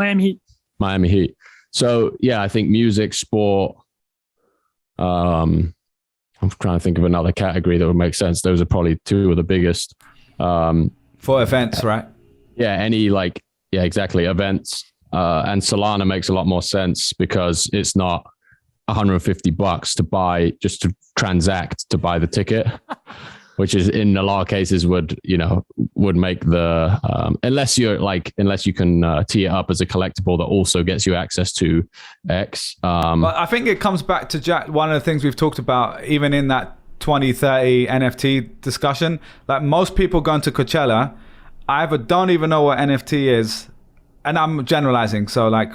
So yeah, I think music, sport, I'm trying to think of another category that would make sense. Those are probably two of the biggest. For events, right? Yeah, exactly, events. And Solana makes a lot more sense because it's not $150 to buy, just to transact to buy the ticket, which is in a lot of cases would make the unless you can tee it up as a collectible that also gets you access to X. But I think it comes back to Jack. One of the things we've talked about, even in that 2030 NFT discussion, like most people going to Coachella either don't even know what NFT is, and I'm generalizing, so like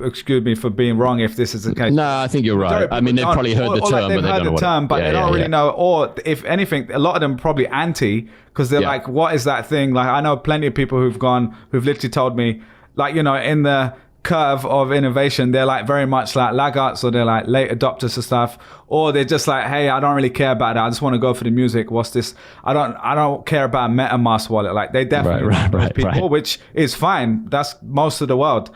excuse me for being wrong if this is the case. No, I think you're right. I mean, they've probably heard the term, but they don't know what it is. But they don't really know, or if anything, a lot of them are probably anti, because they're like, what is that thing? Like I know plenty of people who've literally told me, like, in the curve of innovation, they're like very much like laggards, or they're like late adopters of stuff, or they're just like, hey, I don't really care about it, I just want to go for the music. What's this? I don't care about a MetaMask wallet. Like they definitely right, people, which is fine. That's most of the world.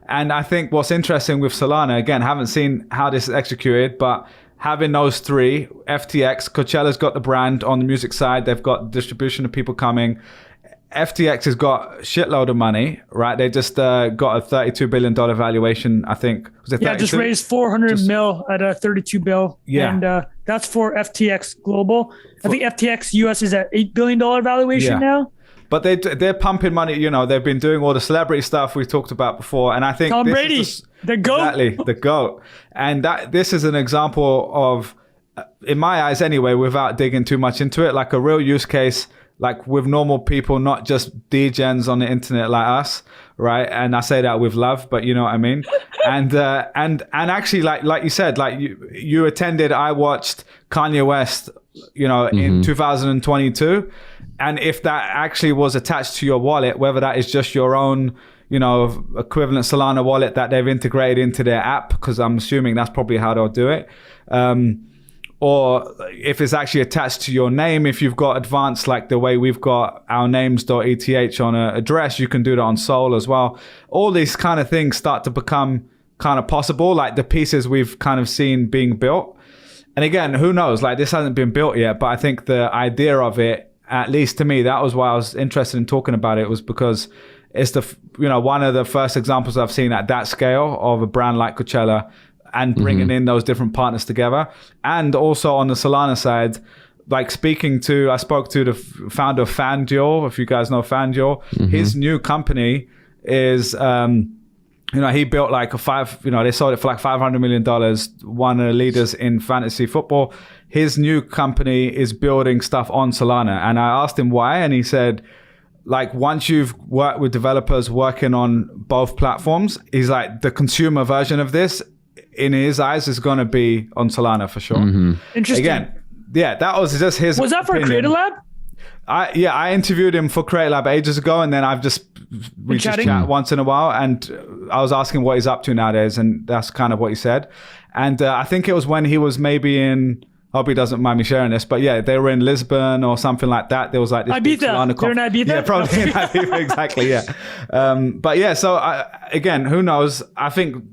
And I think what's interesting with Solana, again, haven't seen how this is executed, but having those three, FTX, Coachella's got the brand on the music side, they've got distribution of people coming. FTX has got a shitload of money, right? They just got a $32 billion valuation, I think. Was it 32? Just raised 400 mil at a 32 bill. Yeah. And that's for FTX Global. I think FTX US is at $8 billion valuation now. But they're pumping money. They've been doing all the celebrity stuff we talked about before. And I think Tom Brady, the GOAT. Exactly, the GOAT. And this is an example of in my eyes anyway, without digging too much into it, like a real use case, like with normal people, not just degens on the internet like us, right? And I say that with love, but you know what I mean. And actually, like you said, like you attended, I watched Kanye West, you know, in 2022, and if that actually was attached to your wallet, whether that is just your own, you know, equivalent Solana wallet that they've integrated into their app, because I'm assuming that's probably how they'll do it. Or if it's actually attached to your name, if you've got advanced, like the way we've got our names.eth on an address, you can do that on Sol as well. All these kind of things start to become kind of possible, like the pieces we've kind of seen being built. And again, who knows, like this hasn't been built yet, but I think the idea of it, at least to me, that was why I was interested in talking about it, was because it's one of the first examples I've seen at that scale of a brand like Coachella and bringing in those different partners together. And also on the Solana side, like I spoke to the founder of FanDuel, if you guys know FanDuel. His new company is, he built like they sold it for like $500 million, one of the leaders in fantasy football. His new company is building stuff on Solana. And I asked him why, and he said, like, once you've worked with developers working on both platforms, he's like, the consumer version of this, in his eyes, is going to be on Solana for sure. Interesting. Again, yeah, that was just his Was that for opinion. Creator Lab? I interviewed him for Creator Lab ages ago, and then we just chat once in a while, and I was asking what he's up to nowadays, and that's kind of what he said. And I think it was when he was maybe in, hope he doesn't mind me sharing this, but yeah, they were in Lisbon or something like that. There was like this Ibiza. They're in Ibiza? Yeah, probably in Ibiza, exactly, yeah. But yeah, so again, who knows? I think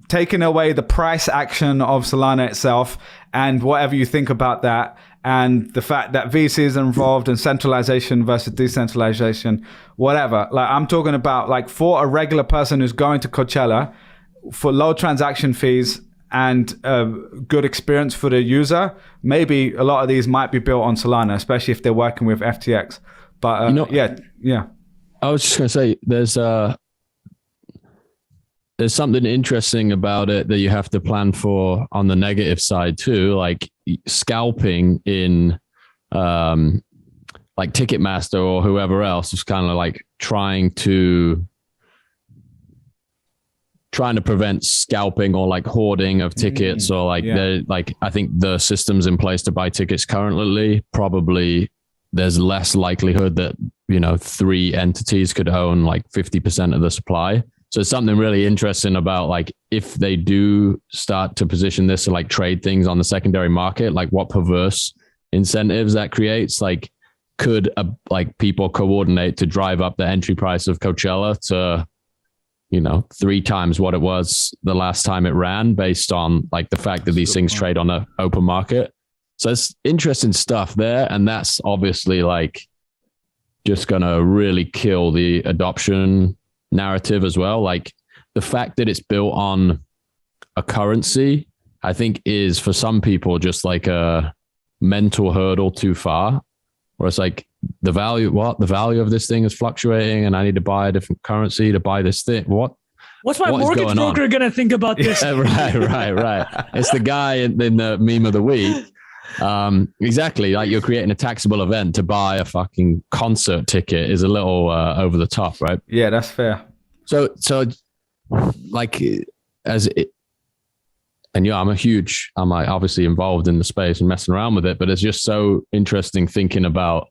taking away the price action of Solana itself and whatever you think about that, and the fact that VCs are involved in centralization versus decentralization, whatever. Like, I'm talking about, like, for a regular person who's going to Coachella, for low transaction fees and a good experience for the user, maybe a lot of these might be built on Solana, especially if they're working with FTX. But yeah. I was just going to say, there's something interesting about it that you have to plan for on the negative side too, like scalping in like Ticketmaster or whoever else is kind of like trying to prevent scalping or like hoarding of tickets or like I think the systems in place to buy tickets currently, probably there's less likelihood that 3 entities could own like 50% of the supply. So it's something really interesting about, like, if they do start to position this to like trade things on the secondary market, like what perverse incentives that creates. Like, could like people coordinate to drive up the entry price of Coachella to 3 times what it was the last time it ran, based on like the fact that these things trade on the open market. So it's interesting stuff there. And that's obviously like just going to really kill the adoption narrative as well. Like, the fact that it's built on a currency, I think, is for some people just like a mental hurdle too far, where it's like the value of this thing is fluctuating and I need to buy a different currency to buy this thing. What's my mortgage broker going to think about this? Right. It's the guy in the meme of the week. Exactly. Like, you're creating a taxable event to buy a fucking concert ticket is a little over the top, right? Yeah, that's fair. So like, I'm obviously involved in the space and messing around with it, but it's just so interesting thinking about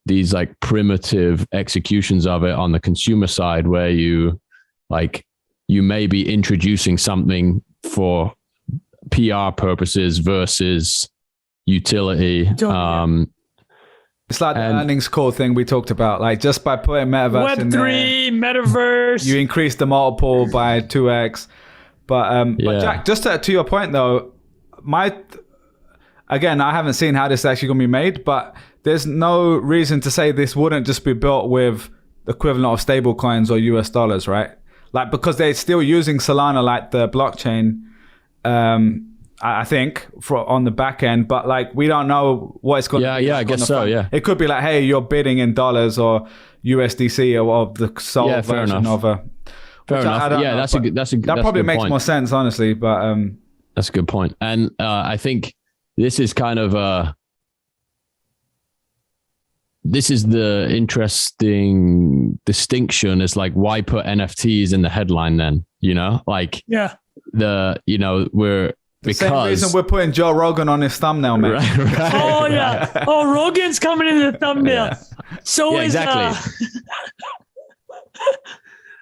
these like primitive executions of it on the consumer side, where you may be introducing something for PR purposes versus utility. It's like the earnings call thing we talked about. Like, just by putting metaverse in there, Web3, metaverse, you increase the multiple by 2x. But Jack, just to your point though, again, I haven't seen how this is actually going to be made, but there's no reason to say this wouldn't just be built with the equivalent of stable coins or US dollars, right? Like, because they're still using Solana, like the blockchain, I think, on the back end, but like, we don't know what it's going to be. Yeah, I guess so. Yeah, it could be like, hey, you're bidding in dollars or USDC or the Sol version of a. Fair enough. Yeah, that probably makes more sense, honestly. But that's a good point. And I think this is kind of this is the interesting distinction. Is like, why put NFTs in the headline then? Like we're because same reason we're putting Joe Rogan on his thumbnail, man. Right. Oh yeah. Oh, Rogan's coming in the thumbnail. Yeah. So exactly.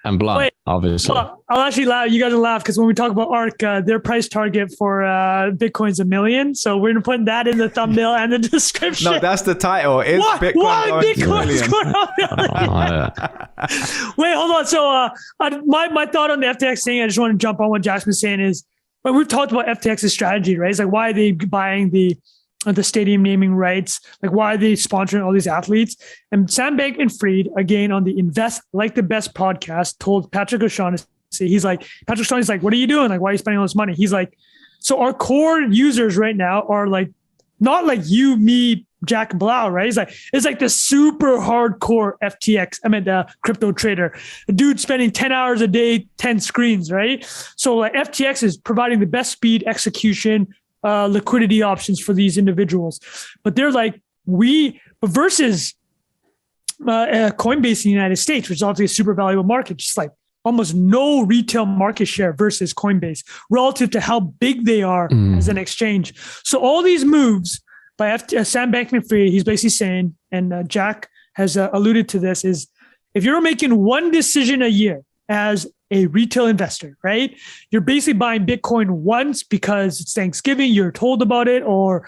And Blunt, obviously. Well, I'll actually laugh. You guys will laugh because when we talk about ARK, their price target for Bitcoin's $1 million. So we're gonna put that in the thumbnail and the description. No, that's the title. Is Bitcoin why going Bitcoin's going $1 million? Wait, hold on. So my thought on the FTX thing, I just want to jump on what Jackson's saying is, when we've talked about FTX's strategy, right? It's like, why are they buying the stadium naming rights? Like, why are they sponsoring all these athletes? And Sam Bankman-Fried, again, on the Invest Like the Best podcast, told Patrick O'Shaughnessy, he's like, what are you doing? Like, why are you spending all this money? He's like, so our core users right now are like, not like you, me, Jack Blau, right? It's like the super hardcore FTX. I mean, the crypto trader, a dude spending 10 hours a day, 10 screens, right? So like FTX is providing the best speed, execution, liquidity options for these individuals. But they're like, versus Coinbase in the United States, which is obviously a super valuable market, just like almost no retail market share versus Coinbase relative to how big they are as an exchange. So all these moves by Sam Bankman-Fried, he's basically saying, and Jack has alluded to this, is if you're making one decision a year as a retail investor, right? You're basically buying Bitcoin once because it's Thanksgiving, you're told about it, or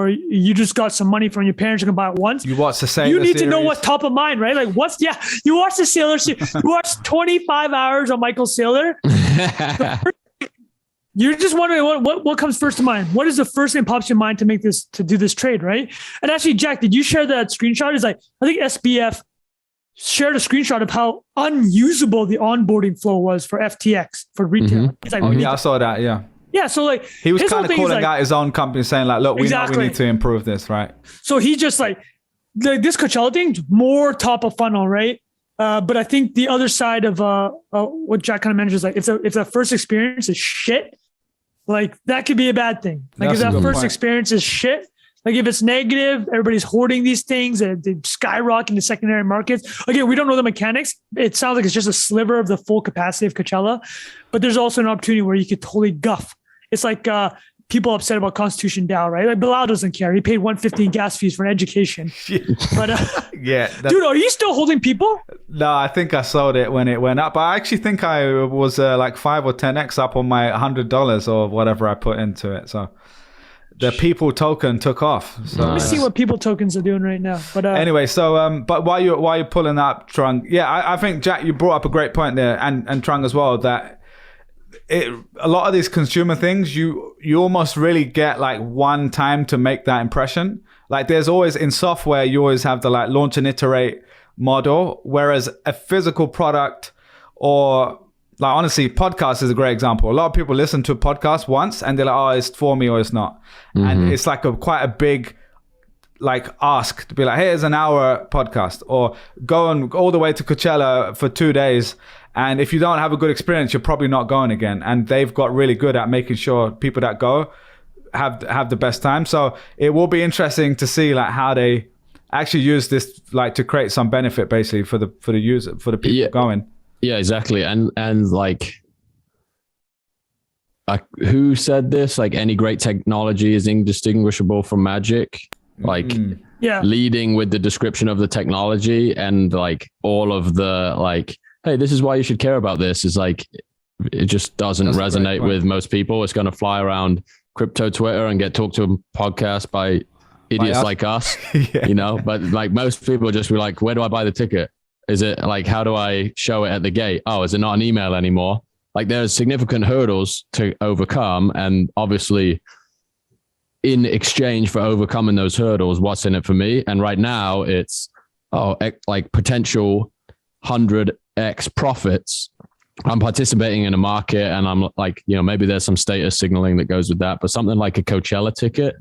you just got some money from your parents, you can buy it once. You watch the Sailor You need series. to know what's top of mind, right? Like you watch the Sailor series, you watch 25 hours on Michael Saylor. You're just wondering what comes first to mind. What is the first thing that pops in your mind to do this trade, right? And actually, Jack, did you share that screenshot? It's like, I think SBF shared a screenshot of how unusable the onboarding flow was for FTX for retail. It's like, I saw that. Yeah. Yeah. So like, he was kind of calling out his own company, saying like, look, we know we need to improve this, right? So he's just like this Coachella thing's more top of funnel, right? But I think the other side of what Jack kind of mentioned is like, if the first experience is shit, like that could be a bad thing. Like if that first experience is shit, like if it's negative, everybody's hoarding these things and they skyrocket into secondary markets. Again, we don't know the mechanics. It sounds like it's just a sliver of the full capacity of Coachella, but there's also an opportunity where you could totally guff. It's like people upset about Constitution DAO, right? Like Bilal doesn't care. He paid $150 in gas fees for an education. But yeah, dude, are you still holding people? No, I think I sold it when it went up. But I actually think I was like 5 or 10x up on my $100 or whatever I put into it. So the people token took off. So let me see what people tokens are doing right now. But anyway, so but while you're pulling up, Trung, yeah, I think Jack, you brought up a great point there, and Trung as well, that a lot of these consumer things, you almost really get like one time to make that impression. Like there's always in software, you always have the like launch and iterate model, whereas a physical product or like honestly, podcast is a great example. A lot of people listen to a podcast once and they're like, oh, it's for me or it's not. And it's like quite a big like ask to be like, hey, it's an hour podcast, or go all the way to Coachella for 2 days. And if you don't have a good experience, you're probably not going again. And they've got really good at making sure people that go have the best time. So it will be interesting to see like how they actually use this like to create some benefit basically for the user, for the people going. Yeah, exactly. And like who said this? Like any great technology is indistinguishable from magic. Like leading with the description of the technology and like all of the like, hey, this is why you should care about this, is like, it just doesn't resonate with most people. It's going to fly around crypto Twitter and get talked to a podcast by idiots like us, you know, but like most people just be like, where do I buy the ticket? Is it like, how do I show it at the gate? Oh, is it not an email anymore? Like there's significant hurdles to overcome. And obviously in exchange for overcoming those hurdles, what's in it for me? And right now it's, like potential 100x profits. I'm participating in a market and I'm like, you know, maybe there's some status signaling that goes with that, but something like a Coachella ticket,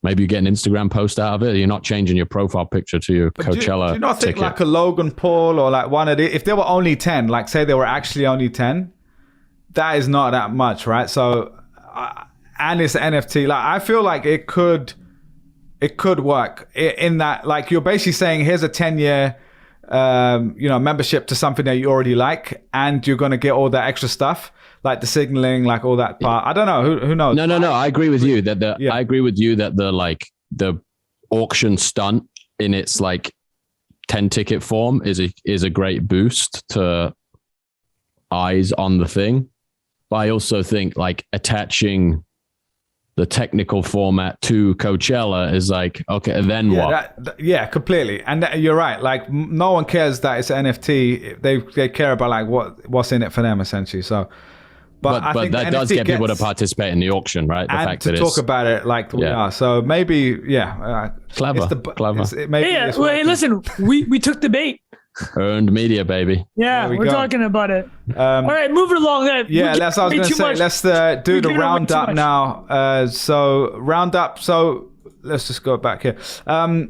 maybe you get an Instagram post out of it. You're not changing your profile picture to your Coachella do you not think ticket. Like a Logan Paul or like one of the, if there were only 10, like say they were actually only 10, that is not that much, right? So, and it's NFT. Like, I feel like it could work in that, like, you're basically saying, here's a 10-year, membership to something that you already like, and you're going to get all that extra stuff, like the signaling, like all that part. I don't know. Who knows? No. I agree with you that I agree with you that the auction stunt in its like 10 ticket form is a great boost to eyes on the thing. But I also think like attaching the technical format to Coachella is like, okay, then what? Completely. And you're right. Like, no one cares that it's NFT. They care about like what's in it for them, essentially. So, but I think that does get people to participate in the auction, right? The and fact to that talk about it like we are. So maybe, clever. Hey, listen, we took the bait. Earned media, baby. Yeah, we're talking about it. All right, moving along. That's what I was going to say. Let's do the roundup now. So roundup. So let's just go back here.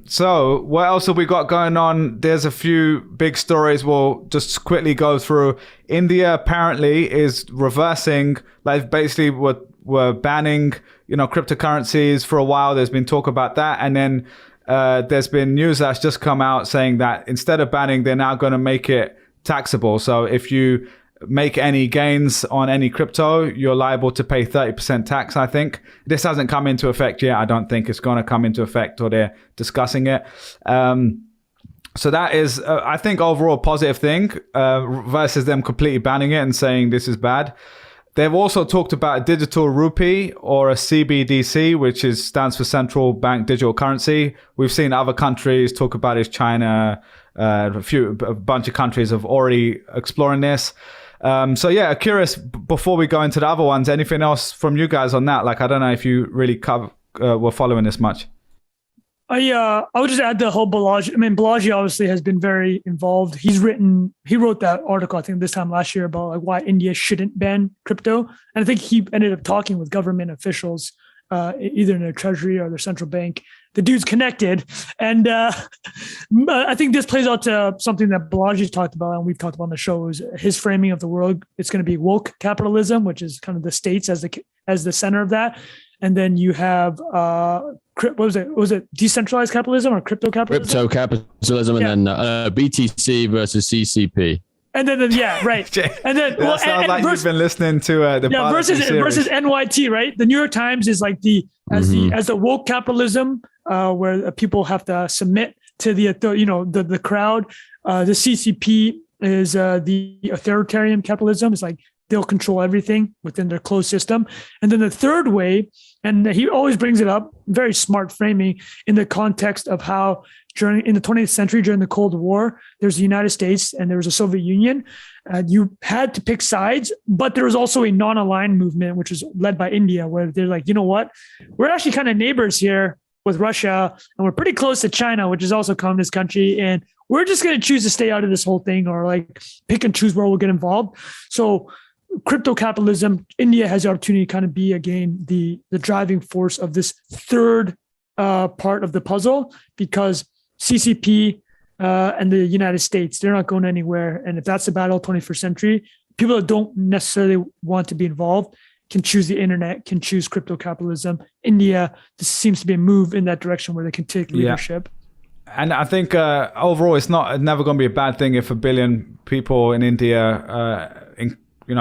So what else have we got going on? There's a few big stories we'll just quickly go through. India apparently is reversing, like basically we're banning, cryptocurrencies for a while. There's been talk about that. And then there's been news that's just come out saying that instead of banning, they're now going to make it taxable. So if you make any gains on any crypto, you're liable to pay 30% tax, I think. This hasn't come into effect yet. I don't think it's going to come into effect, or they're discussing it. So that is, I think, overall a positive thing versus them completely banning it and saying this is bad. They've also talked about a digital rupee, or a CBDC, which stands for central bank digital currency. We've seen other countries talk about it. China, a bunch of countries have already exploring this. Curious, before we go into the other ones, anything else from you guys on that? Like, I don't know if you really were following this much. I would just add the whole Balaji. I mean, Balaji obviously has been very involved. He wrote that article, I think this time last year, about like why India shouldn't ban crypto. And I think he ended up talking with government officials, either in their treasury or their central bank. The dude's connected. And I think this plays out to something that Balaji's talked about, and we've talked about on the show, is his framing of the world. It's going to be woke capitalism, which is kind of the states as the center of that. And then you have what was it? Was it decentralized capitalism or crypto capitalism? Crypto capitalism, and then BTC versus CCP. And then right. And then sounds like you've been listening to the versus NYT, right? The New York Times is like the woke capitalism, where people have to submit to the crowd. The CCP is the authoritarian capitalism. It's like they'll control everything within their closed system. And then the third way, and he always brings it up, very smart framing, in the context of how in the 20th century, during the Cold War, there's the United States and there was a Soviet Union. You had to pick sides, but there was also a non-aligned movement, which was led by India, where they're like, you know what? We're actually kind of neighbors here with Russia, and we're pretty close to China, which is also a communist country. And we're just going to choose to stay out of this whole thing, or like pick and choose where we'll get involved. So crypto capitalism, India has the opportunity to kind of be, again, the driving force of this third part of the puzzle, because CCP and the United States, they're not going anywhere. And if that's the battle of 21st century, people that don't necessarily want to be involved can choose the internet, can choose crypto capitalism. India, this seems to be a move in that direction where they can take leadership. And I think overall, it's never going to be a bad thing if 1 billion people in India,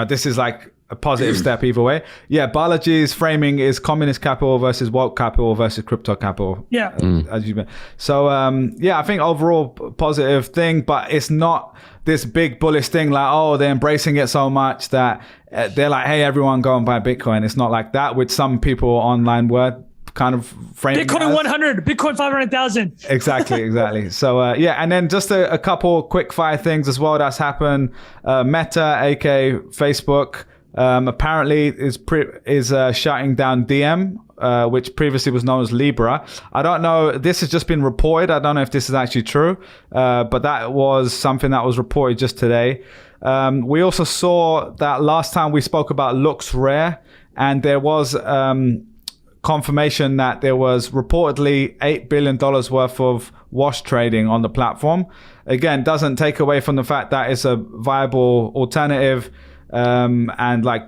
this is like a positive step either way. Yeah, Balaji's framing is communist capital versus woke capital versus crypto capital. Yeah. As you've been. So, I think overall positive thing, but it's not this big bullish thing like, oh, they're embracing it so much that they're like, hey, everyone go and buy Bitcoin. It's not like that, which some people online were kind of framing Bitcoin 100, Bitcoin 500,000. Exactly. So, and then just a couple quick fire things as well that's happened. Meta, aka Facebook, apparently is shutting down DM, which previously was known as Libra. I don't know. This has just been reported. I don't know if this is actually true, but that was something that was reported just today. We also saw that last time we spoke about Lux Rare, and there was confirmation that there was reportedly $8 billion worth of wash trading on the platform. Again, doesn't take away from the fact that it's a viable alternative. and like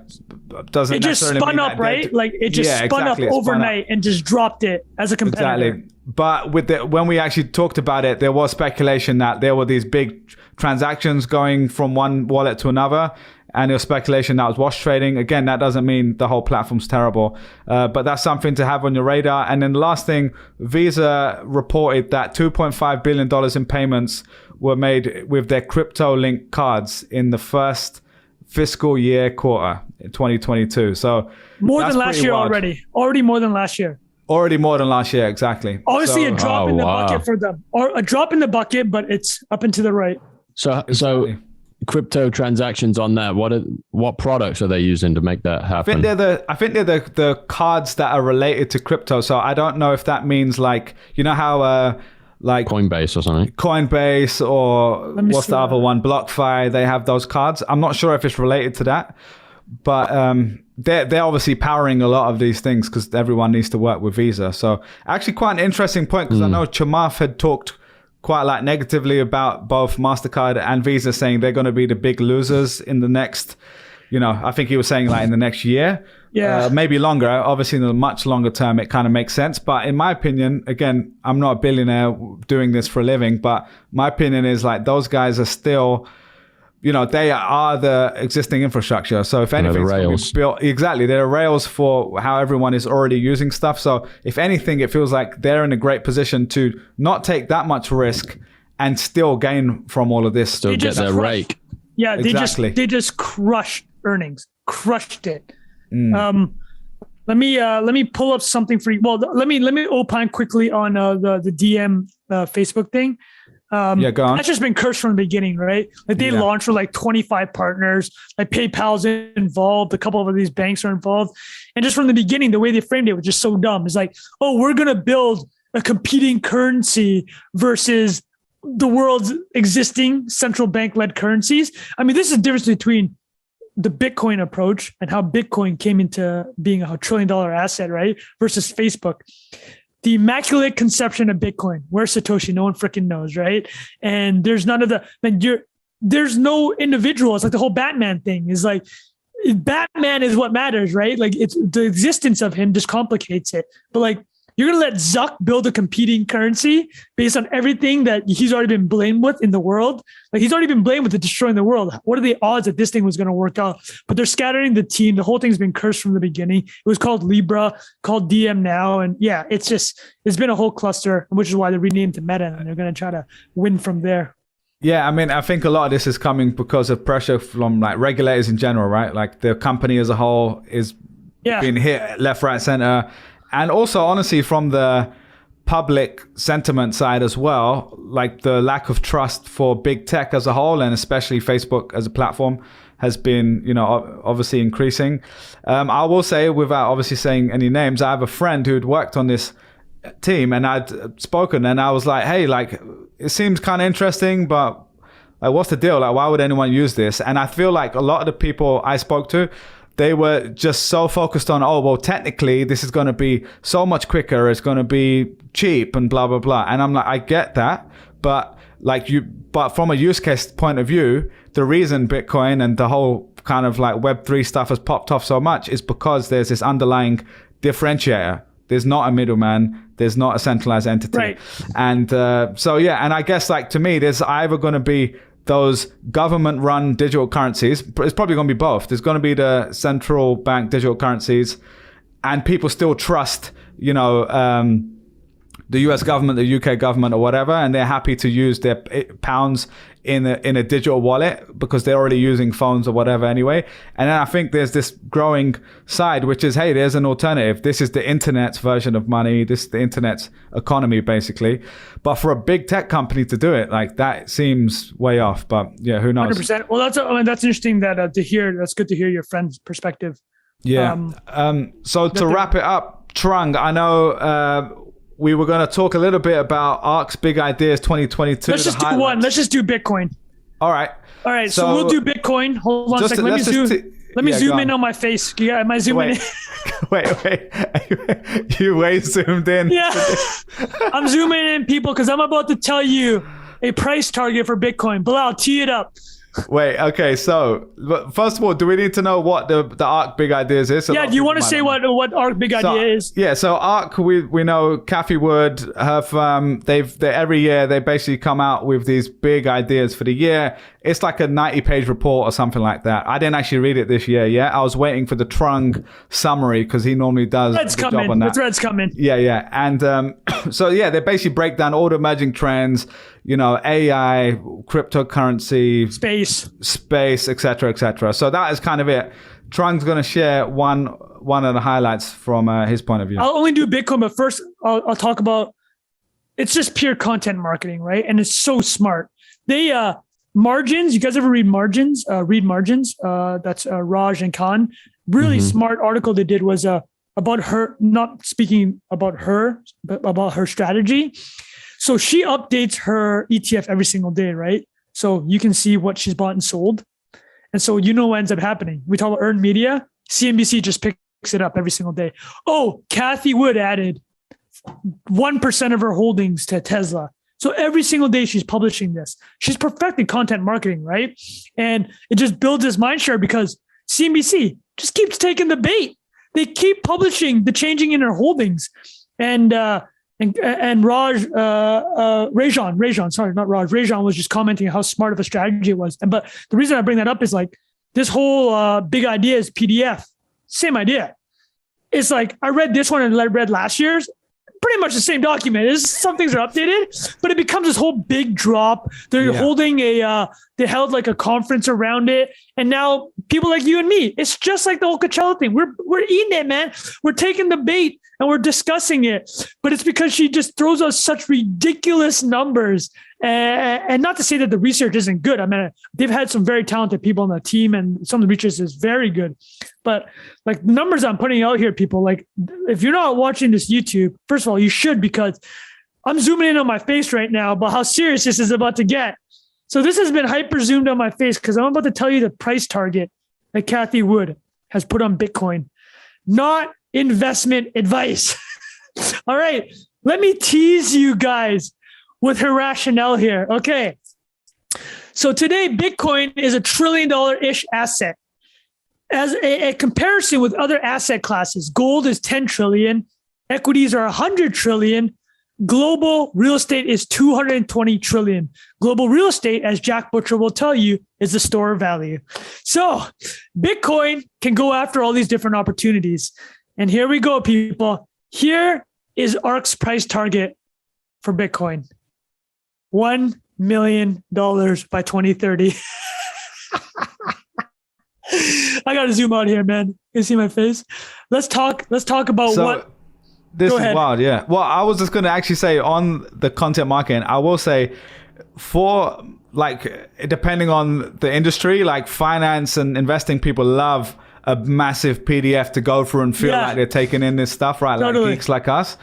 doesn't it just spun up, right? Like it just spun up overnight and just dropped it as a competitor. Exactly. But when we actually talked about it, there was speculation that there were these big transactions going from one wallet to another, and there was speculation that was wash trading. Again, that doesn't mean the whole platform's terrible, but that's something to have on your radar. And then the last thing, Visa reported that $2.5 billion in payments were made with their crypto-linked cards in the first fiscal year quarter in 2022. So more than last year already more than last year. Already more than last year, exactly. Obviously, a drop in the bucket for them, or a drop in the bucket, but it's up and to the right. So crypto transactions on that. What products are they using to make that happen? I think they're the cards that are related to crypto. So I don't know if that means like, you know how like Coinbase or something. Coinbase, or what's the other one? BlockFi. They have those cards. I'm not sure if it's related to that, but they're obviously powering a lot of these things because everyone needs to work with Visa. So actually quite an interesting point, because I know Chamath had talked quite like negatively about both MasterCard and Visa, saying they're going to be the big losers in the next, I think he was saying like in the next year. Yeah. Maybe longer. Obviously in the much longer term, it kind of makes sense. But in my opinion, again, I'm not a billionaire doing this for a living, but my opinion is like those guys are still, they are the existing infrastructure. So if anything, built, exactly, they're rails for how everyone is already using stuff. So if anything, it feels like they're in a great position to not take that much risk and still gain from all of this. Still get their rake. Yeah, they just crushed earnings, crushed it. Let me pull up something for you. Well, let me opine quickly on the DM Facebook thing. Go on. That's just been cursed from the beginning, right? Like they launched with like 25 partners, like PayPal's involved, a couple of these banks are involved. And just from the beginning, the way they framed it was just so dumb. It's like, oh, we're going to build a competing currency versus the world's existing central bank led currencies. I mean, this is the difference between the Bitcoin approach and how Bitcoin came into being a $1 trillion asset, right? Versus Facebook. The immaculate conception of Bitcoin. Where's Satoshi? No one freaking knows, right? And there's none of there's no individual. It's like the whole Batman thing is like, Batman is what matters, right? Like it's the existence of him just complicates it. But like, you're going to let Zuck build a competing currency based on everything that he's already been blamed with in the world. Like he's already been blamed with destroying the world. What are the odds that this thing was going to work out? But they're scattering the team. The whole thing's been cursed from the beginning. It was called Libra, called DM now. And yeah, it's been a whole cluster, which is why they renamed to Meta, and they're going to try to win from there. Yeah, I mean, I think a lot of this is coming because of pressure from like regulators in general, right? Like the company as a whole is being hit left, right, center. And also, honestly, from the public sentiment side as well, like the lack of trust for big tech as a whole, and especially Facebook as a platform, has been, obviously increasing. I will say, without obviously saying any names, I have a friend who'd worked on this team, and I'd spoken, and I was like, hey, like, it seems kind of interesting, but like, what's the deal? Like, why would anyone use this? And I feel like a lot of the people I spoke to, they were just so focused on, oh, well, technically, this is going to be so much quicker. It's going to be cheap and blah, blah, blah. And I'm like, I get that. But from a use case point of view, the reason Bitcoin and the whole kind of like Web3 stuff has popped off so much is because there's this underlying differentiator. There's not a middleman. There's not a centralized entity. Right. And and I guess like to me, there's either going to be those government-run digital currencies. It's probably going to be both. There's going to be the central bank digital currencies, and people still trust, the US government, the UK government, or whatever, and they're happy to use their pounds in a digital wallet because they're already using phones or whatever anyway. And then I think there's this growing side, which is, hey, there's an alternative. This is the internet's version of money. This is the internet's economy, basically. But for a big tech company to do it, like that seems way off. But yeah, who knows? 100%. Well, that's interesting that to hear. That's good to hear your friend's perspective. Yeah. So to wrap it up, Trung, I know we were going to talk a little bit about ARK's Big Ideas 2022. Let's just do one. Let's just do Bitcoin. All right. So we'll do Bitcoin. Hold on a second. Let me zoom in on my face. Am I zooming in? Wait. You way zoomed in. Yeah. I'm zooming in, people, because I'm about to tell you a price target for Bitcoin. Bilal, tee it up. Wait, okay. So, first of all, do we need to know what the ARK big ideas is? Do you want to say what ARK big idea is? Yeah, so ARK, we know Cathie Wood have they every year they basically come out with these big ideas for the year. It's like a 90-page report or something like that. I didn't actually read it this year yet. I was waiting for the Trung summary because he normally does Threads the job on that. The threads come in. Yeah. And so yeah, they basically break down all the emerging trends, AI, cryptocurrency, space, etc., etc. So that is kind of it. Trung's going to share one of the highlights from his point of view. I'll only do Bitcoin, but first I'll talk about, it's just pure content marketing, right? And it's so smart. They margins. You guys ever read margins? Read margins. That's Raj and Khan. Really smart article they did was about her, not speaking about her, but about her strategy. So she updates her ETF every single day, right? So you can see what she's bought and sold. And so what ends up happening. We talk about earned media. CNBC just picks it up every single day. Oh, Cathie Wood added 1% of her holdings to Tesla. So every single day she's publishing this. She's perfecting content marketing, right? And it just builds this mind share because CNBC just keeps taking the bait. They keep publishing the changing in her holdings. And Rajan was just commenting how smart of a strategy it was. But the reason I bring that up is like this whole big idea is PDF. Same idea. It's like I read this one and I read last year's. Pretty much the same document. Some things are updated, but it becomes this whole big drop. They're holding they held like a conference around it. And now people like you and me, it's just like the whole Coachella thing. We're eating it, man. We're taking the bait and we're discussing it. But it's because she just throws out such ridiculous numbers. And not to say that the research isn't good. I mean, they've had some very talented people on the team and some of the research is very good. But like numbers I'm putting out here, people, like if you're not watching this YouTube, first of all, you should, because I'm zooming in on my face right now about how serious this is about to get. So this has been hyper zoomed on my face because I'm about to tell you the price target that Cathie Wood has put on Bitcoin, not investment advice. All right, let me tease you guys with her rationale here. Okay. So today, Bitcoin is $1 trillion-ish asset. As a comparison with other asset classes, gold is 10 trillion, equities are 100 trillion, global real estate is 220 trillion. Global real estate, as Jack Butcher will tell you, is the store of value. So Bitcoin can go after all these different opportunities. And here we go, people. Here is ARK's price target for Bitcoin. $1 million by 2030. I gotta zoom out here, man. You see my face? Let's talk about what. This is wild, yeah. Well, I was just gonna actually say on the content marketing, I will say for like depending on the industry, like finance and investing, people love a massive PDF to go through and feel like they're taking in this stuff, right? Totally. Like geeks like us.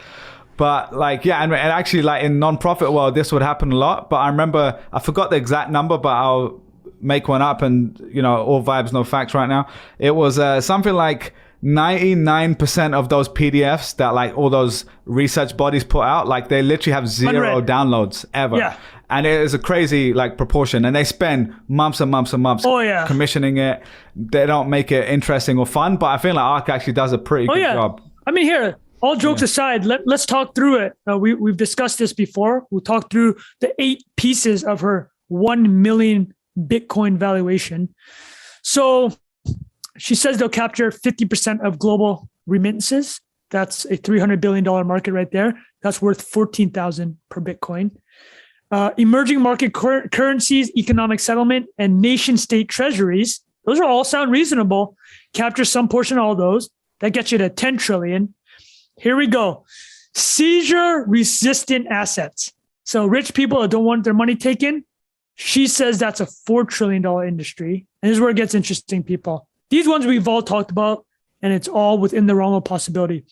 But like, and actually like in non-profit world, this would happen a lot. But I remember, I forgot the exact number, but I'll make one up and, all vibes, no facts right now. It was something like 99% of those PDFs that like all those research bodies put out, like they literally have zero downloads ever. Yeah. And it is a crazy like proportion. And they spend months and months and months commissioning it. They don't make it interesting or fun, but I feel like ARK actually does a pretty good job. I mean, here, all jokes aside, let's talk through it. We've discussed this before. We'll talk through the 8 pieces of her 1 million Bitcoin valuation. So she says they'll capture 50% of global remittances. That's a $300 billion market right there. That's worth 14,000 per Bitcoin. Emerging market currencies, economic settlement, and nation state treasuries. Those are all sound reasonable. Capture some portion of all those. That gets you to 10 trillion. Here we go. Seizure resistant assets. So rich people that don't want their money taken, she says that's a $4 trillion industry. And this is where it gets interesting, people. These ones we've all talked about, and it's all within the realm of possibility.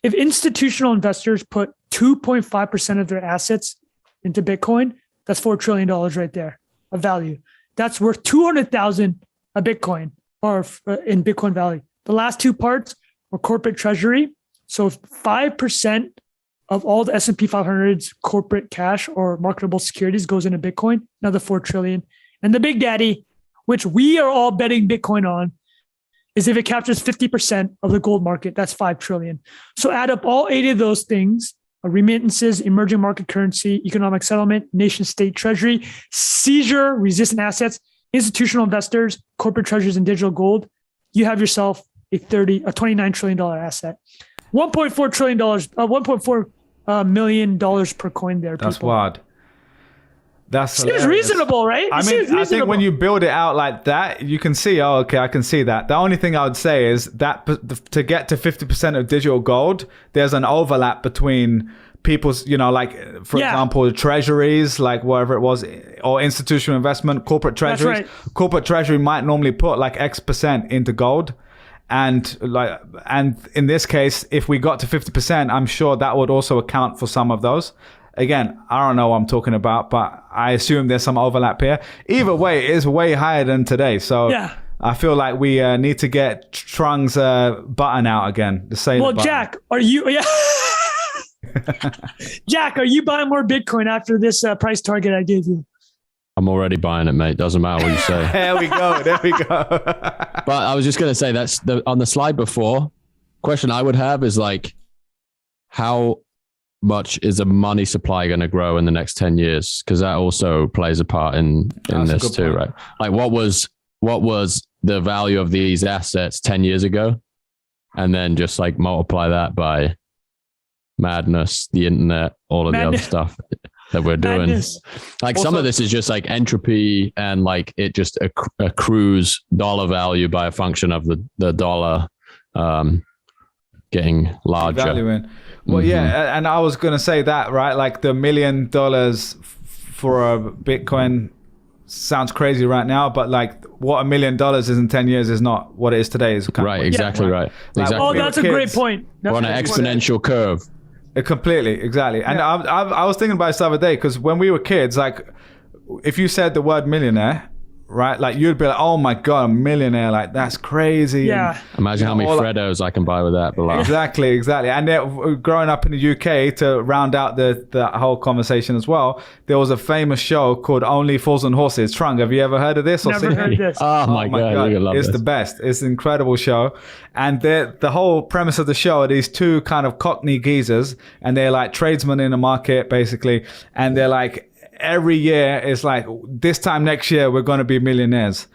If institutional investors put 2.5% of their assets into Bitcoin, that's $4 trillion right there of value. That's worth 200,000 a Bitcoin or in Bitcoin value. The last 2 parts are corporate treasury. So if 5% of all the S&P 500's corporate cash or marketable securities goes into Bitcoin, another $4 trillion. And the big daddy, which we are all betting Bitcoin on, is if it captures 50% of the gold market. That's 5 trillion. So add up all 8 of those things: remittances, emerging market currency, economic settlement, nation state treasury, seizure resistant assets, institutional investors, corporate treasuries, and digital gold. You have yourself a $29 trillion asset. $1.4 trillion, $1.4 million per coin there. That's people. wild. That seems reasonable, right? I think when you build it out like that, you can see, oh, okay, I can see that. The only thing I would say is that to get to 50% of digital gold, there's an overlap between people's, like, for example, treasuries, like whatever it was, or institutional investment, corporate treasuries. That's right. Corporate treasury might normally put like X% into gold. And in this case, if we got to 50%, I'm sure that would also account for some of those. Again, I don't know what I'm talking about, but I assume there's some overlap here. Either way, it is way higher than today. So I feel like we need to get Trung's button out again. Jack, are you... Yeah. Jack, are you buying more Bitcoin after this price target I gave you? I'm already buying it, mate. Doesn't matter what you say. There we go. But I was just going to say, that's on the slide before. Question I would have is like, how much is the money supply going to grow in the next 10 years? Because that also plays a part in this too, right? Like what was the value of these assets 10 years ago? And then just like multiply that by madness, the internet, all of the other stuff that we're doing. Madness. Like also, some of this is just like entropy, and like it just accrues dollar value by a function of the dollar getting larger. Valuing. Well, yeah, and I was going to say that, right? Like the $1 million for a Bitcoin sounds crazy right now, but like what $1 million is in 10 years is not what it is today. Is kind right, of exactly right. Like, exactly. Oh, that's a great point. We're on an exponential curve. Completely, exactly. And I was thinking about this the other day, because when we were kids, like if you said the word millionaire, right, like you'd be like, oh my God, a millionaire, like that's crazy. Yeah. And, imagine how many Freddos I can buy with that below. Exactly. And growing up in the UK, to round out the whole conversation as well, there was a famous show called Only Fools and Horses. Trung, have you ever heard of this? Never heard this. Oh my God. It's the best. It's an incredible show. And the whole premise of the show are these two kind of Cockney geezers, and they're like tradesmen in the market, basically. And they're like, every year it's like, this time next year we're going to be millionaires,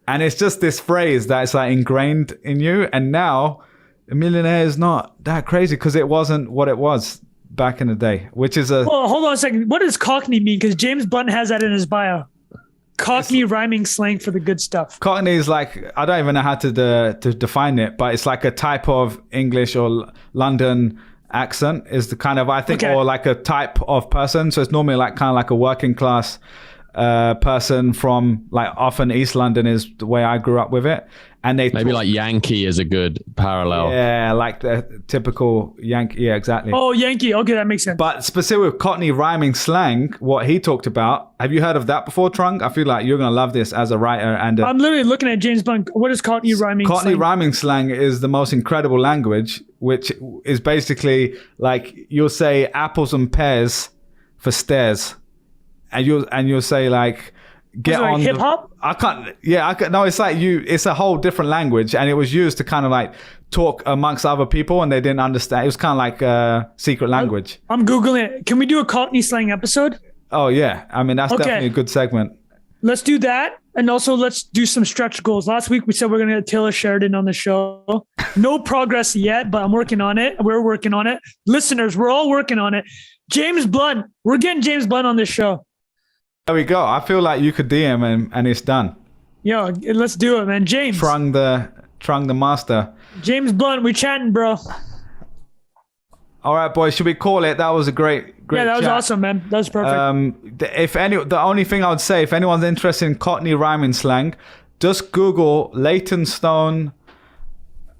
and it's just this phrase that's like ingrained in you. And now a millionaire is not that crazy because it wasn't what it was back in the day, which is well, hold on a second, what does Cockney mean? Because James Blunt has that in his bio. Cockney rhyming slang for the good stuff. Cockney is like, I don't even know how to define it, but it's like a type of English or London accent is the kind of, I think, or like a type of person. So it's normally like kind of like a working class person from like often East London is the way I grew up with it. And they maybe like Yankee is a good parallel. Yeah, like the typical Yankee. Yeah, exactly. Oh, Yankee. Okay, that makes sense. But specifically with Cockney rhyming slang, what he talked about, have you heard of that before, Trung? I feel like you're going to love this as a writer. And I'm literally looking at James Blunt. What is Cockney rhyming slang? Cockney rhyming slang is the most incredible language, which is basically like you'll say apples and pears for stairs. And you'll say like, get on hip hop. I can't. No, it's like it's a whole different language, and it was used to kind of like talk amongst other people, and they didn't understand. It was kind of like a secret language. I'm Googling it. Can we do a Cockney slang episode? Oh yeah, I mean that's definitely a good segment. Let's do that, and also let's do some stretch goals. Last week we said we're going to get Taylor Sheridan on the show. No progress yet, but I'm working on it. We're working on it. Listeners, we're all working on it. James Blunt, we're getting James Blunt on this show. There we go. I feel like you could DM and it's done. Yo, let's do it, man. James. Trung the master. James Blunt, we chatting, bro. All right, boys. Should we call it? That was a great yeah, that was chat. awesome, man. That was perfect. The only thing I would say, if anyone's interested in Cockney rhyming slang, just Google Leytonstone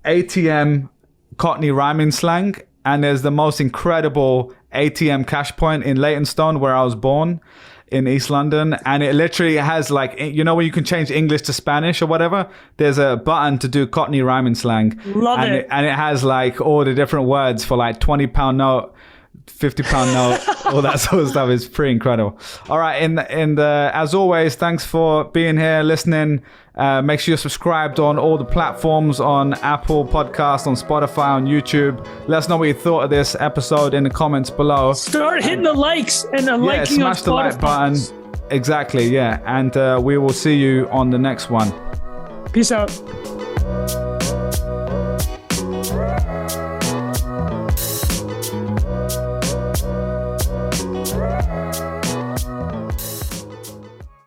ATM Cockney rhyming slang, and there's the most incredible ATM cash point in Leytonstone, where I was born, in East London, and it literally has like, you know, when you can change English to Spanish or whatever, there's a button to do Cockney rhyming slang. Love it. And it has like all the different words for like £20 note, £50 note, all that sort of stuff is pretty incredible. All right, as always, thanks for being here, listening. Make sure you're subscribed on all the platforms, on Apple Podcasts, on Spotify, on YouTube. Let us know what you thought of this episode in the comments below. Start hitting the likes and the liking smash the like button. Exactly, yeah. And we will see you on the next one. Peace out.